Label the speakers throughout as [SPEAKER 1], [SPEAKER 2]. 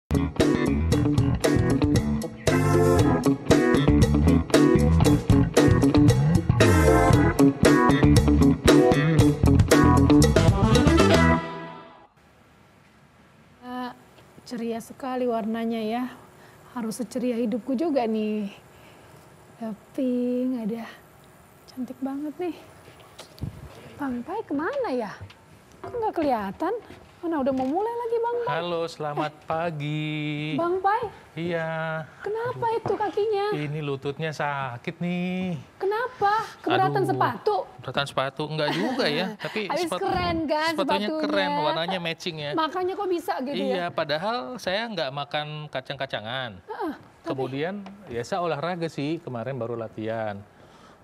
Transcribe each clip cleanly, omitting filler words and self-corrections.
[SPEAKER 1] Ceria sekali warnanya ya. Harus seceria hidupku juga nih. Ada pink, ada cantik banget nih. Bang Pai kemana ya? Kok nggak kelihatan? Mana udah mau mulai lagi Bang Pai?
[SPEAKER 2] Halo, selamat pagi.
[SPEAKER 1] Bang Pai?
[SPEAKER 2] Iya.
[SPEAKER 1] Kenapa itu kakinya?
[SPEAKER 2] Ini lututnya sakit nih.
[SPEAKER 1] Kenapa? Keberatan sepatu?
[SPEAKER 2] Keberatan sepatu enggak juga ya, tapi
[SPEAKER 1] Habis keren kan
[SPEAKER 2] sepatunya
[SPEAKER 1] sepatunya.
[SPEAKER 2] keren, warnanya matching ya.
[SPEAKER 1] Makanya kok bisa gitu ya?
[SPEAKER 2] Iya, padahal saya nggak makan kacang-kacangan. Kemudian ya saya olahraga sih, kemarin baru latihan.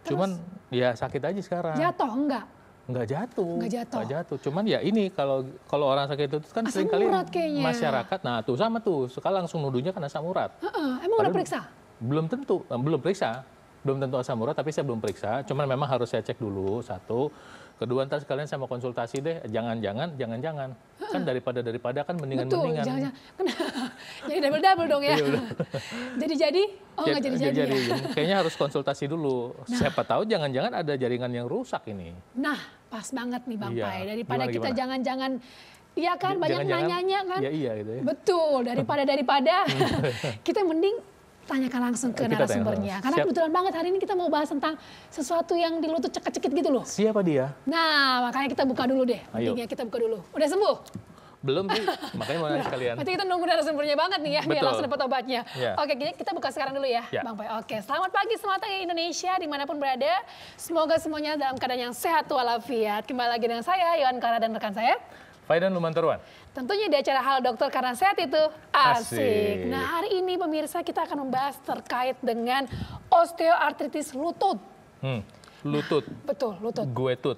[SPEAKER 2] Cuman ya sakit aja sekarang.
[SPEAKER 1] Jatuh enggak?
[SPEAKER 2] Nggak jatuh.
[SPEAKER 1] Nggak jatuh.
[SPEAKER 2] Nggak jatuh. Cuman ya ini kalau orang sakit itu kan
[SPEAKER 1] Asam
[SPEAKER 2] seringkali
[SPEAKER 1] urat kayaknya.
[SPEAKER 2] masyarakat, nah tuh sama tuh, sekarang langsung nuduhnya kan asam urat.
[SPEAKER 1] Emang udah periksa?
[SPEAKER 2] Belum tentu, belum periksa. Belum tentu asam urat, tapi saya belum periksa. Cuman memang harus saya cek dulu, satu. Kedua, ntar sekalian saya mau konsultasi deh. Jangan-jangan. Kan daripada kan mendingan-mendingan.
[SPEAKER 1] Betul, jangan. Jadi double-double dong ya. Jadi? Oh, nggak jadi-jadi ya?
[SPEAKER 2] Kayaknya harus konsultasi dulu. Siapa tahu jangan-jangan ada jaringan yang rusak ini.
[SPEAKER 1] Nah, pas banget nih Bang
[SPEAKER 2] Iya.
[SPEAKER 1] Pai. Daripada
[SPEAKER 2] Gimana?
[SPEAKER 1] kita jangan-jangan, iya kan banyak nanyanya kan?
[SPEAKER 2] Iya gitu ya.
[SPEAKER 1] Betul, daripada kita mending tanyakan langsung ke
[SPEAKER 2] Kita
[SPEAKER 1] narasumbernya. Karena kebetulan banget hari ini kita mau bahas tentang sesuatu yang di lutut cekit-cekit gitu loh.
[SPEAKER 2] Siapa dia?
[SPEAKER 1] Nah, makanya kita buka dulu deh.
[SPEAKER 2] Ayo.
[SPEAKER 1] Mendingnya kita buka dulu. Udah sembuh?
[SPEAKER 2] Belum sih, makanya mau nanya sekalian.
[SPEAKER 1] Berarti kita nunggu narasumbernya banget nih ya, biar
[SPEAKER 2] Betul.
[SPEAKER 1] langsung dapat obatnya.
[SPEAKER 2] Ya.
[SPEAKER 1] Oke, kita buka sekarang dulu ya,
[SPEAKER 2] Ya.
[SPEAKER 1] Bang Pai. Oke, selamat pagi, semangat pagi Indonesia, dimanapun berada. Semoga semuanya dalam keadaan yang sehat walafiat. Kembali lagi dengan saya, Yohan Clara dan rekan saya.
[SPEAKER 2] Faidan Lumantaruan.
[SPEAKER 1] Tentunya di acara Halo Dokter, karena sehat itu asik.
[SPEAKER 2] Asik.
[SPEAKER 1] Nah, hari ini pemirsa kita akan membahas terkait dengan osteoartritis lutut.
[SPEAKER 2] Lutut.
[SPEAKER 1] Betul, lutut.
[SPEAKER 2] Gue tut.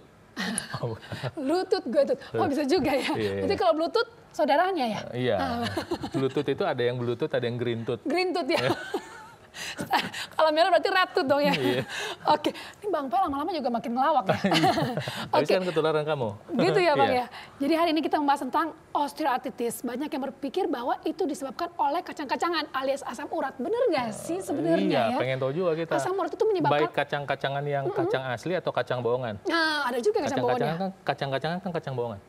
[SPEAKER 1] Lutut, gue tut. Oh, bisa juga ya.
[SPEAKER 2] Iya.
[SPEAKER 1] Nanti kalau bluetooth, saudaranya ya?
[SPEAKER 2] Iya. Bluetooth itu ada yang bluetooth, ada yang green tooth.
[SPEAKER 1] Green tooth ya. Kalau merah berarti red tooth dong ya.
[SPEAKER 2] Iya.
[SPEAKER 1] Oke, ini Bang Pai lama-lama juga makin ngelawak ya.
[SPEAKER 2] Habis kan ketularan kamu.
[SPEAKER 1] Gitu ya Bang
[SPEAKER 2] Iya.
[SPEAKER 1] ya. Jadi hari ini kita membahas tentang osteoartritis. Banyak yang berpikir bahwa itu disebabkan oleh kacang-kacangan alias asam urat. Bener nggak sih sebenarnya
[SPEAKER 2] Iya,
[SPEAKER 1] ya?
[SPEAKER 2] pengen tahu juga kita.
[SPEAKER 1] Asam urat itu menyebabkan.
[SPEAKER 2] Baik kacang-kacangan yang kacang asli atau kacang bohongan.
[SPEAKER 1] Nah, ada juga kacang bohongnya.
[SPEAKER 2] Kacang-kacangan kan kacang bohongan.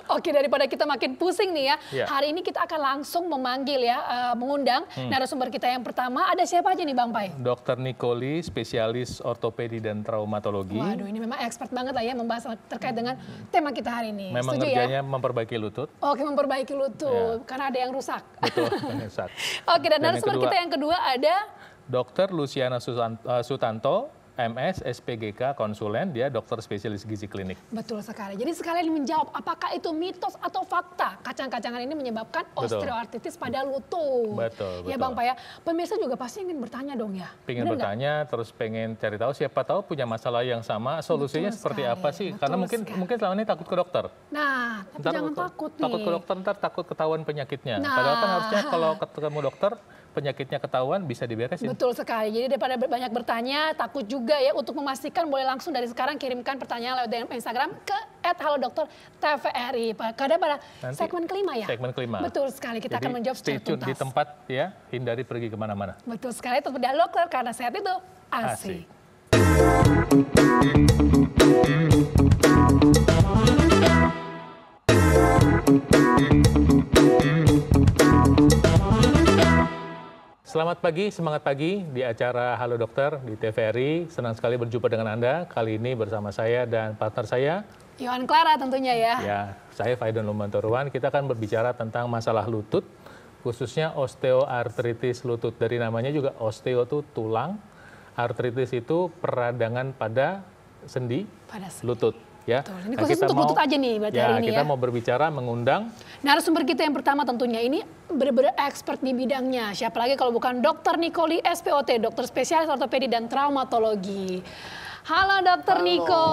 [SPEAKER 1] Oke, daripada kita makin pusing nih ya,
[SPEAKER 2] Iya.
[SPEAKER 1] hari ini kita akan langsung memanggil ya, mengundang narasumber kita yang pertama. Ada siapa aja nih Bang Pai?
[SPEAKER 2] Dr. Nicoli, spesialis ortopedi dan traumatologi.
[SPEAKER 1] Waduh, ini memang expert banget lah ya membahas terkait dengan tema kita hari ini.
[SPEAKER 2] Memang
[SPEAKER 1] Setuju
[SPEAKER 2] kerjanya
[SPEAKER 1] ya?
[SPEAKER 2] memperbaiki lutut.
[SPEAKER 1] Oke, memperbaiki lutut karena ada yang rusak.
[SPEAKER 2] Betul. Saat.
[SPEAKER 1] Oke, dan
[SPEAKER 2] Dan yang
[SPEAKER 1] narasumber
[SPEAKER 2] kedua-
[SPEAKER 1] kita yang kedua ada
[SPEAKER 2] Dr. Luciana Sutanto, MS, SPGK, konsulen, dia dokter spesialis gizi klinik.
[SPEAKER 1] betul sekali. Jadi sekalian menjawab apakah itu mitos atau fakta kacang-kacangan ini menyebabkan
[SPEAKER 2] Betul.
[SPEAKER 1] osteoartritis pada lutut.
[SPEAKER 2] Betul,
[SPEAKER 1] Ya
[SPEAKER 2] betul.
[SPEAKER 1] Bang Pai ya. Pemirsa juga pasti ingin bertanya dong ya.
[SPEAKER 2] Pengen
[SPEAKER 1] Bener nggak?
[SPEAKER 2] bertanya, terus pengen cari tahu, siapa tahu punya masalah yang sama, solusinya
[SPEAKER 1] Betul
[SPEAKER 2] seperti
[SPEAKER 1] sekali,
[SPEAKER 2] apa sih?
[SPEAKER 1] betul
[SPEAKER 2] Karena mungkin
[SPEAKER 1] sekali.
[SPEAKER 2] selama ini takut ke dokter.
[SPEAKER 1] Nah, tapi
[SPEAKER 2] Ntar
[SPEAKER 1] jangan takut nih.
[SPEAKER 2] Takut ke dokter, ntar takut ketahuan penyakitnya.
[SPEAKER 1] Nah.
[SPEAKER 2] Padahal kan harusnya kalau ketemu dokter, penyakitnya ketahuan bisa diberesin.
[SPEAKER 1] Betul sekali. Jadi daripada banyak bertanya, takut juga ya untuk memastikan boleh langsung dari sekarang kirimkan pertanyaan lewat DM Instagram ke @halodokter_tvri. Pada
[SPEAKER 2] Nanti
[SPEAKER 1] segmen kelima ya.
[SPEAKER 2] segmen kelima.
[SPEAKER 1] Betul sekali. Kita
[SPEAKER 2] Jadi
[SPEAKER 1] akan menjawab
[SPEAKER 2] stay
[SPEAKER 1] secara
[SPEAKER 2] tune
[SPEAKER 1] tuntas.
[SPEAKER 2] di tempat ya, hindari pergi kemana-mana.
[SPEAKER 1] Betul sekali. Tetap di Halo Dokter karena sehat itu asik. Selamat pagi, semangat pagi di acara Halo Dokter di TVRI. Senang sekali berjumpa dengan Anda. Kali ini bersama saya dan partner saya. Yohan Clara tentunya ya.
[SPEAKER 2] Ya, saya Faidan Lumantaruan. Kita akan berbicara tentang masalah lutut, khususnya osteoartritis lutut. Dari namanya juga osteo itu tulang, artritis itu peradangan pada sendi
[SPEAKER 1] Pada sendi.
[SPEAKER 2] lutut. Ya.
[SPEAKER 1] Betul. Ini
[SPEAKER 2] Nah,
[SPEAKER 1] khusus
[SPEAKER 2] kita
[SPEAKER 1] untuk lutut aja nih berarti
[SPEAKER 2] ya,
[SPEAKER 1] hari ini
[SPEAKER 2] kita
[SPEAKER 1] ya.
[SPEAKER 2] mau berbicara mengundang
[SPEAKER 1] Narasumber kita yang pertama tentunya ini benar-benar expert di bidangnya. Siapa lagi kalau bukan Dr. Nicoli SPOT, dokter spesialis ortopedi dan traumatologi. Halo Dokter
[SPEAKER 3] Halo,
[SPEAKER 1] Niko,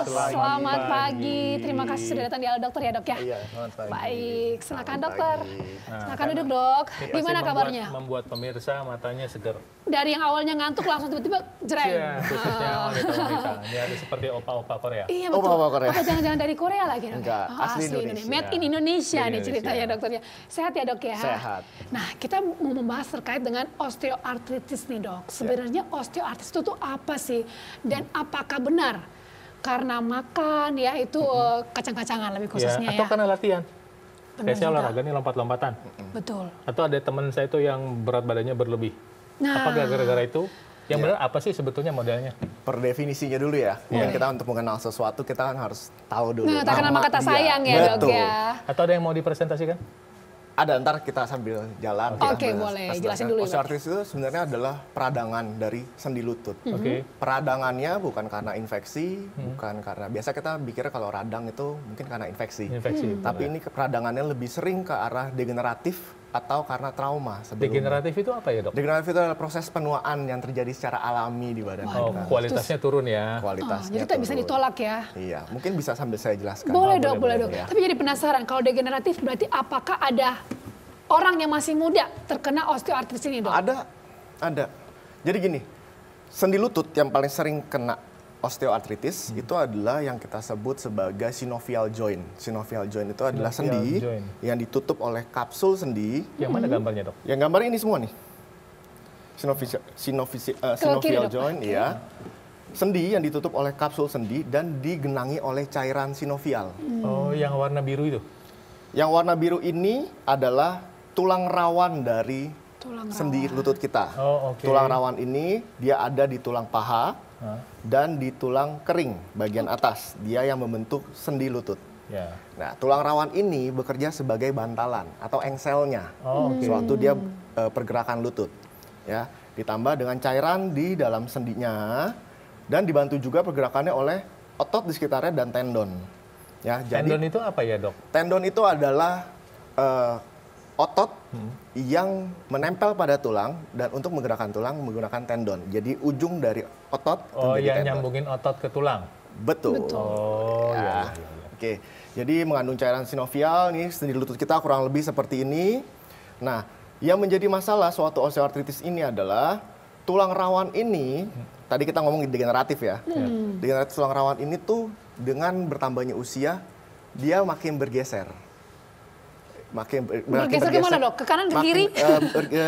[SPEAKER 3] selamat
[SPEAKER 1] pagi. Terima kasih sudah datang di Halo Dokter ya dok ya.
[SPEAKER 3] Iya, selamat pagi.
[SPEAKER 1] Baik, silakan
[SPEAKER 3] Selamat
[SPEAKER 1] dokter.
[SPEAKER 3] pagi.
[SPEAKER 1] Silakan duduk dok.
[SPEAKER 2] Ini
[SPEAKER 1] Gimana
[SPEAKER 2] pasti
[SPEAKER 1] kabarnya?
[SPEAKER 2] Membuat pemirsa matanya seger.
[SPEAKER 1] Dari yang awalnya ngantuk langsung tiba-tiba jreng.
[SPEAKER 2] Iya, khususnya wanita-wanita. Ini ada seperti opa-opa Korea.
[SPEAKER 1] Iya
[SPEAKER 3] Oh,
[SPEAKER 1] betul.
[SPEAKER 3] Bapak Korea.
[SPEAKER 1] Apa jangan-jangan dari Korea lagi dok?
[SPEAKER 3] Enggak,
[SPEAKER 1] Oh,
[SPEAKER 3] asli Indonesia.
[SPEAKER 1] Made in Indonesia
[SPEAKER 2] Made in
[SPEAKER 1] nih ceritanya
[SPEAKER 2] Indonesia.
[SPEAKER 1] dokternya. Sehat ya dok ya?
[SPEAKER 3] Sehat.
[SPEAKER 1] Nah kita mau membahas terkait dengan osteoartritis nih dok. Sebenarnya osteoartritis itu tuh apa sih? Dan apakah benar karena makan ya itu kacang-kacangan lebih khususnya
[SPEAKER 2] Atau
[SPEAKER 1] ya?
[SPEAKER 2] karena latihan.
[SPEAKER 1] Benar
[SPEAKER 2] Kayak saya
[SPEAKER 1] juga.
[SPEAKER 2] olahraga nih lompat-lompatan.
[SPEAKER 1] Betul.
[SPEAKER 2] Atau ada teman saya itu yang berat badannya berlebih.
[SPEAKER 1] Nah.
[SPEAKER 2] Apa gara-gara itu? Yang benar apa sih sebetulnya modelnya?
[SPEAKER 3] Per definisinya dulu ya. Mungkin kita untuk mengenal sesuatu kita kan harus tahu dulu.
[SPEAKER 1] Nah, tak kenal
[SPEAKER 3] nama
[SPEAKER 1] maka tak
[SPEAKER 3] dia.
[SPEAKER 1] sayang ya dok
[SPEAKER 3] Betul.
[SPEAKER 1] ya.
[SPEAKER 2] Atau ada yang mau dipresentasikan?
[SPEAKER 3] Ada, ntar kita sambil jalan.
[SPEAKER 1] Oke,
[SPEAKER 3] kita
[SPEAKER 1] boleh.
[SPEAKER 3] bahas.
[SPEAKER 1] Jelasin dulu ya, Pak.
[SPEAKER 3] Osteoartritis itu sebenarnya adalah peradangan dari sendi lutut.
[SPEAKER 2] Oke.
[SPEAKER 3] Peradangannya bukan karena infeksi, bukan karena biasa kita pikir kalau radang itu mungkin karena infeksi.
[SPEAKER 2] Infeksi.
[SPEAKER 3] Tapi ini peradangannya lebih sering ke arah degeneratif atau karena trauma sebelumnya.
[SPEAKER 2] Degeneratif itu apa ya dok?
[SPEAKER 3] Degeneratif itu adalah proses penuaan yang terjadi secara alami di badan
[SPEAKER 2] Oh,
[SPEAKER 3] kita.
[SPEAKER 2] kualitasnya turun ya.
[SPEAKER 3] Kualitasnya
[SPEAKER 1] Jadi tak bisa
[SPEAKER 3] turun.
[SPEAKER 1] ditolak ya.
[SPEAKER 3] Iya, mungkin bisa sambil saya jelaskan.
[SPEAKER 1] Boleh
[SPEAKER 2] boleh,
[SPEAKER 1] dok, boleh
[SPEAKER 2] boleh,
[SPEAKER 1] dok.
[SPEAKER 3] ya.
[SPEAKER 1] Tapi jadi penasaran kalau degeneratif berarti apakah ada orang yang masih muda terkena osteoartritis ini dok?
[SPEAKER 3] Ada. Jadi gini, sendi lutut yang paling sering kena osteoartritis itu adalah yang kita sebut sebagai synovial joint. Synovial joint itu adalah
[SPEAKER 2] Synovial
[SPEAKER 3] sendi
[SPEAKER 2] joint.
[SPEAKER 3] yang ditutup oleh kapsul sendi.
[SPEAKER 2] Yang mana gambarnya dok?
[SPEAKER 3] Yang gambar ini semua nih. Synovial
[SPEAKER 1] dok.
[SPEAKER 3] joint, ya. Sendi yang ditutup oleh kapsul sendi dan digenangi oleh cairan sinovial.
[SPEAKER 2] Oh, yang warna biru itu?
[SPEAKER 3] Yang warna biru ini adalah tulang rawan dari
[SPEAKER 1] Tulang
[SPEAKER 3] sendi lutut kita.
[SPEAKER 2] Oh, oke.
[SPEAKER 3] Tulang rawan ini dia ada di tulang paha
[SPEAKER 2] Hah?
[SPEAKER 3] dan di tulang kering bagian atas. Dia yang membentuk sendi lutut.
[SPEAKER 2] Ya.
[SPEAKER 3] Nah, tulang rawan ini bekerja sebagai bantalan atau engselnya
[SPEAKER 2] Oh, oke.
[SPEAKER 3] sewaktu dia pergerakan lutut. Ya, ditambah dengan cairan di dalam sendinya dan dibantu juga pergerakannya oleh otot di sekitarnya dan tendon. Ya, jadi
[SPEAKER 2] Tendon itu apa ya dok?
[SPEAKER 3] tendon itu adalah otot yang menempel pada tulang dan untuk menggerakkan tulang menggunakan tendon. Jadi ujung dari otot
[SPEAKER 2] Oh,
[SPEAKER 3] menjadi
[SPEAKER 2] yang
[SPEAKER 3] tendon.
[SPEAKER 2] nyambungin otot ke tulang?
[SPEAKER 3] Betul.
[SPEAKER 2] Oh,
[SPEAKER 3] Ya.
[SPEAKER 2] iya.
[SPEAKER 3] Oke. Jadi mengandung cairan sinovial nih sendi lutut kita kurang lebih seperti ini. Nah, yang menjadi masalah suatu osteoartritis ini adalah tulang rawan ini tadi kita ngomong degeneratif ya. Degeneratif tulang rawan ini tuh dengan bertambahnya usia dia makin bergeser.
[SPEAKER 1] Bergeser kemana, Dok? Ke kanan, ke kiri?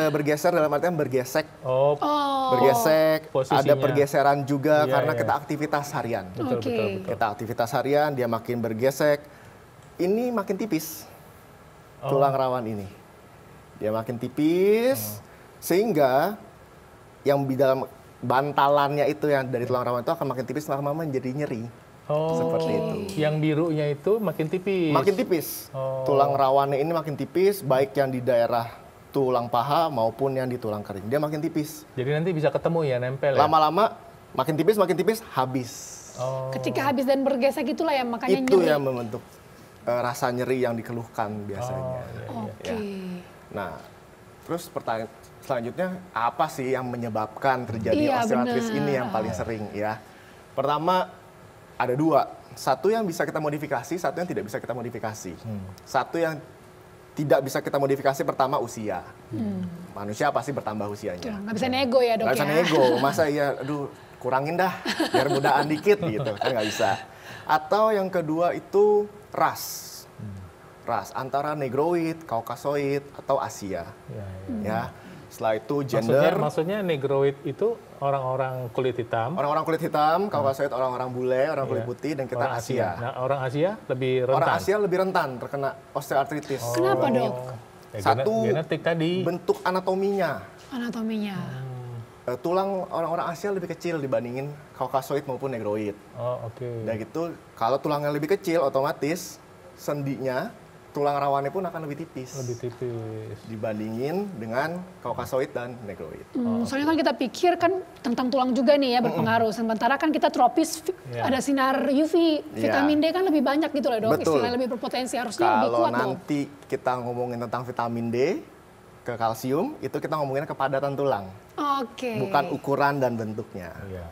[SPEAKER 3] Bergeser dalam artian bergesek,
[SPEAKER 2] Oh,
[SPEAKER 3] bergesek.
[SPEAKER 2] Posisinya.
[SPEAKER 3] Ada pergeseran juga
[SPEAKER 2] Iya,
[SPEAKER 3] karena
[SPEAKER 2] iya.
[SPEAKER 3] kita aktivitas harian.
[SPEAKER 2] betul,
[SPEAKER 1] Oke.
[SPEAKER 2] betul, betul.
[SPEAKER 3] Kita aktivitas harian, dia makin bergesek. Ini makin tipis, tulang rawan ini. Dia makin tipis, sehingga yang di dalam bantalannya itu yang dari tulang rawan itu akan makin tipis, lama-lama menjadi nyeri.
[SPEAKER 2] Oh,
[SPEAKER 3] Seperti itu.
[SPEAKER 2] Yang birunya itu makin tipis.
[SPEAKER 3] Makin tipis.
[SPEAKER 2] Oh.
[SPEAKER 3] Tulang rawannya ini makin tipis, baik yang di daerah tulang paha maupun yang di tulang kering. Dia makin tipis.
[SPEAKER 2] Jadi nanti bisa ketemu ya, nempel ya?
[SPEAKER 3] Lama-lama makin tipis, habis.
[SPEAKER 2] Oh,
[SPEAKER 1] Ketika habis dan bergesek itulah yang makanya
[SPEAKER 3] Itu
[SPEAKER 1] nyeri.
[SPEAKER 3] yang membentuk rasa nyeri yang dikeluhkan biasanya.
[SPEAKER 1] Oke.
[SPEAKER 3] Nah, terus pertanyaan selanjutnya apa sih yang menyebabkan terjadi
[SPEAKER 1] Iya,
[SPEAKER 3] osteoartritis
[SPEAKER 1] benar.
[SPEAKER 3] ini yang paling sering ya? Pertama ada dua, satu yang bisa kita modifikasi, satu yang tidak bisa kita modifikasi. Satu yang tidak bisa kita modifikasi pertama usia. Manusia pasti bertambah
[SPEAKER 1] Tuh,
[SPEAKER 3] usianya.
[SPEAKER 1] nggak bisa nego ya dok
[SPEAKER 3] Nggak bisa
[SPEAKER 1] ya.
[SPEAKER 3] nego, masa iya, aduh kurangin dah, biar mudaan dikit gitu, kan nggak bisa. Atau yang kedua itu ras, antara negroid, kaukasoid, atau Asia.
[SPEAKER 2] ya, ya.
[SPEAKER 3] Ya, setelah itu gender,
[SPEAKER 2] Maksudnya negroid itu orang-orang kulit hitam.
[SPEAKER 3] orang-orang kulit hitam, kaukasoid orang-orang bule, orang kulit
[SPEAKER 2] Iya.
[SPEAKER 3] putih, dan kita
[SPEAKER 2] Orang
[SPEAKER 3] Asia.
[SPEAKER 2] Nah, orang Asia lebih rentan.
[SPEAKER 3] Orang Asia lebih rentan terkena osteoartritis.
[SPEAKER 1] Kenapa dok?
[SPEAKER 2] Ya,
[SPEAKER 3] Satu,
[SPEAKER 2] genetik tadi.
[SPEAKER 3] bentuk anatominya.
[SPEAKER 1] Anatominya.
[SPEAKER 3] Tulang orang-orang Asia lebih kecil dibandingin kaukasoid maupun negroid.
[SPEAKER 2] Oh, oke.
[SPEAKER 3] Dan gitu, kalau tulangnya lebih kecil, otomatis sendinya, tulang rawannya pun akan lebih tipis.
[SPEAKER 2] Lebih tipis.
[SPEAKER 3] Dibandingin dengan kaukasoid dan negroid.
[SPEAKER 1] Soalnya kan kita pikir kan tentang tulang juga nih ya berpengaruh. Sementara kan kita tropis,
[SPEAKER 2] Iya.
[SPEAKER 1] ada sinar UV, vitamin D kan lebih banyak gitu loh dok.
[SPEAKER 3] Betul.
[SPEAKER 1] Istilahnya lebih berpotensi, harusnya lebih
[SPEAKER 3] Kalau
[SPEAKER 1] kuat dong.
[SPEAKER 3] nanti kita ngomongin tentang vitamin D, ke kalsium, itu kita ngomongin kepadatan tulang.
[SPEAKER 1] Oke.
[SPEAKER 3] Bukan ukuran dan bentuknya.
[SPEAKER 2] Iya.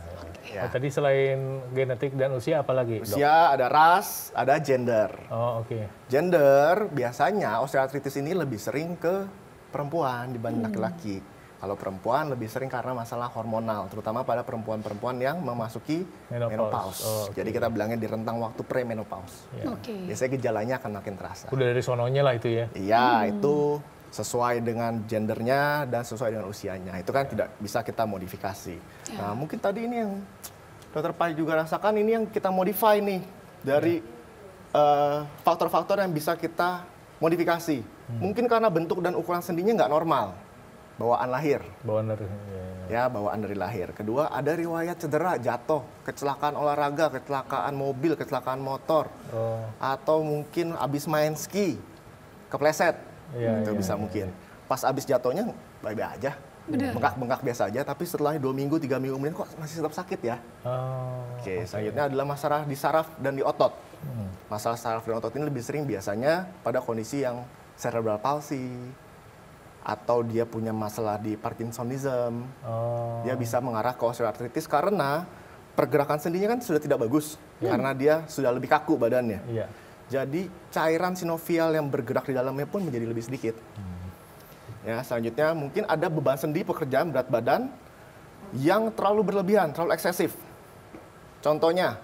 [SPEAKER 3] Ya.
[SPEAKER 2] Oh, tadi selain genetik dan usia apa lagi, Dok?
[SPEAKER 3] Usia, ada ras, ada gender.
[SPEAKER 2] Oh, oke.
[SPEAKER 3] Gender biasanya osteoartritis ini lebih sering ke perempuan dibanding laki-laki. Kalau perempuan lebih sering karena masalah hormonal, terutama pada perempuan-perempuan yang memasuki menopause.
[SPEAKER 2] Oh, oke.
[SPEAKER 3] Jadi kita bilangnya di rentang waktu premenopause.
[SPEAKER 2] Ya.
[SPEAKER 1] Oke.
[SPEAKER 3] Biasanya gejalanya akan makin terasa.
[SPEAKER 2] Udah dari sononya lah itu ya.
[SPEAKER 3] Iya, itu sesuai dengan gendernya dan sesuai dengan usianya. Itu kan tidak bisa kita modifikasi. Nah, mungkin tadi ini yang Dokter Pai juga rasakan, ini yang kita modify nih dari faktor-faktor yang bisa kita modifikasi. Mungkin karena bentuk dan ukuran sendinya nggak normal, bawaan lahir.
[SPEAKER 2] Bawaan dari
[SPEAKER 3] Ya, bawaan dari lahir. Kedua, ada riwayat cedera, jatuh, kecelakaan olahraga, kecelakaan mobil, kecelakaan motor,
[SPEAKER 2] Oh,
[SPEAKER 3] atau mungkin abis main ski, kepleset.
[SPEAKER 2] Iya,
[SPEAKER 3] Itu
[SPEAKER 2] iya,
[SPEAKER 3] bisa
[SPEAKER 2] iya,
[SPEAKER 3] mungkin. Pas abis jatuhnya baik-baik aja, bengkak-bengkak biasa aja, tapi setelah 2 minggu, 3 minggu kemudian kok masih tetap sakit ya.
[SPEAKER 2] oh,
[SPEAKER 3] Oke, selanjutnya adalah masalah di saraf dan di otot. Masalah saraf dan otot ini lebih sering biasanya pada kondisi yang cerebral palsy, atau dia punya masalah di Parkinsonism.
[SPEAKER 2] oh,
[SPEAKER 3] Dia bisa mengarah ke osteoartritis karena pergerakan sendinya kan sudah tidak bagus, karena dia sudah lebih kaku badannya.
[SPEAKER 2] iya.
[SPEAKER 3] Jadi cairan sinovial yang bergerak di dalamnya pun menjadi lebih sedikit. Ya, selanjutnya mungkin ada beban sendi, pekerjaan berat badan yang terlalu berlebihan, terlalu eksesif. Contohnya,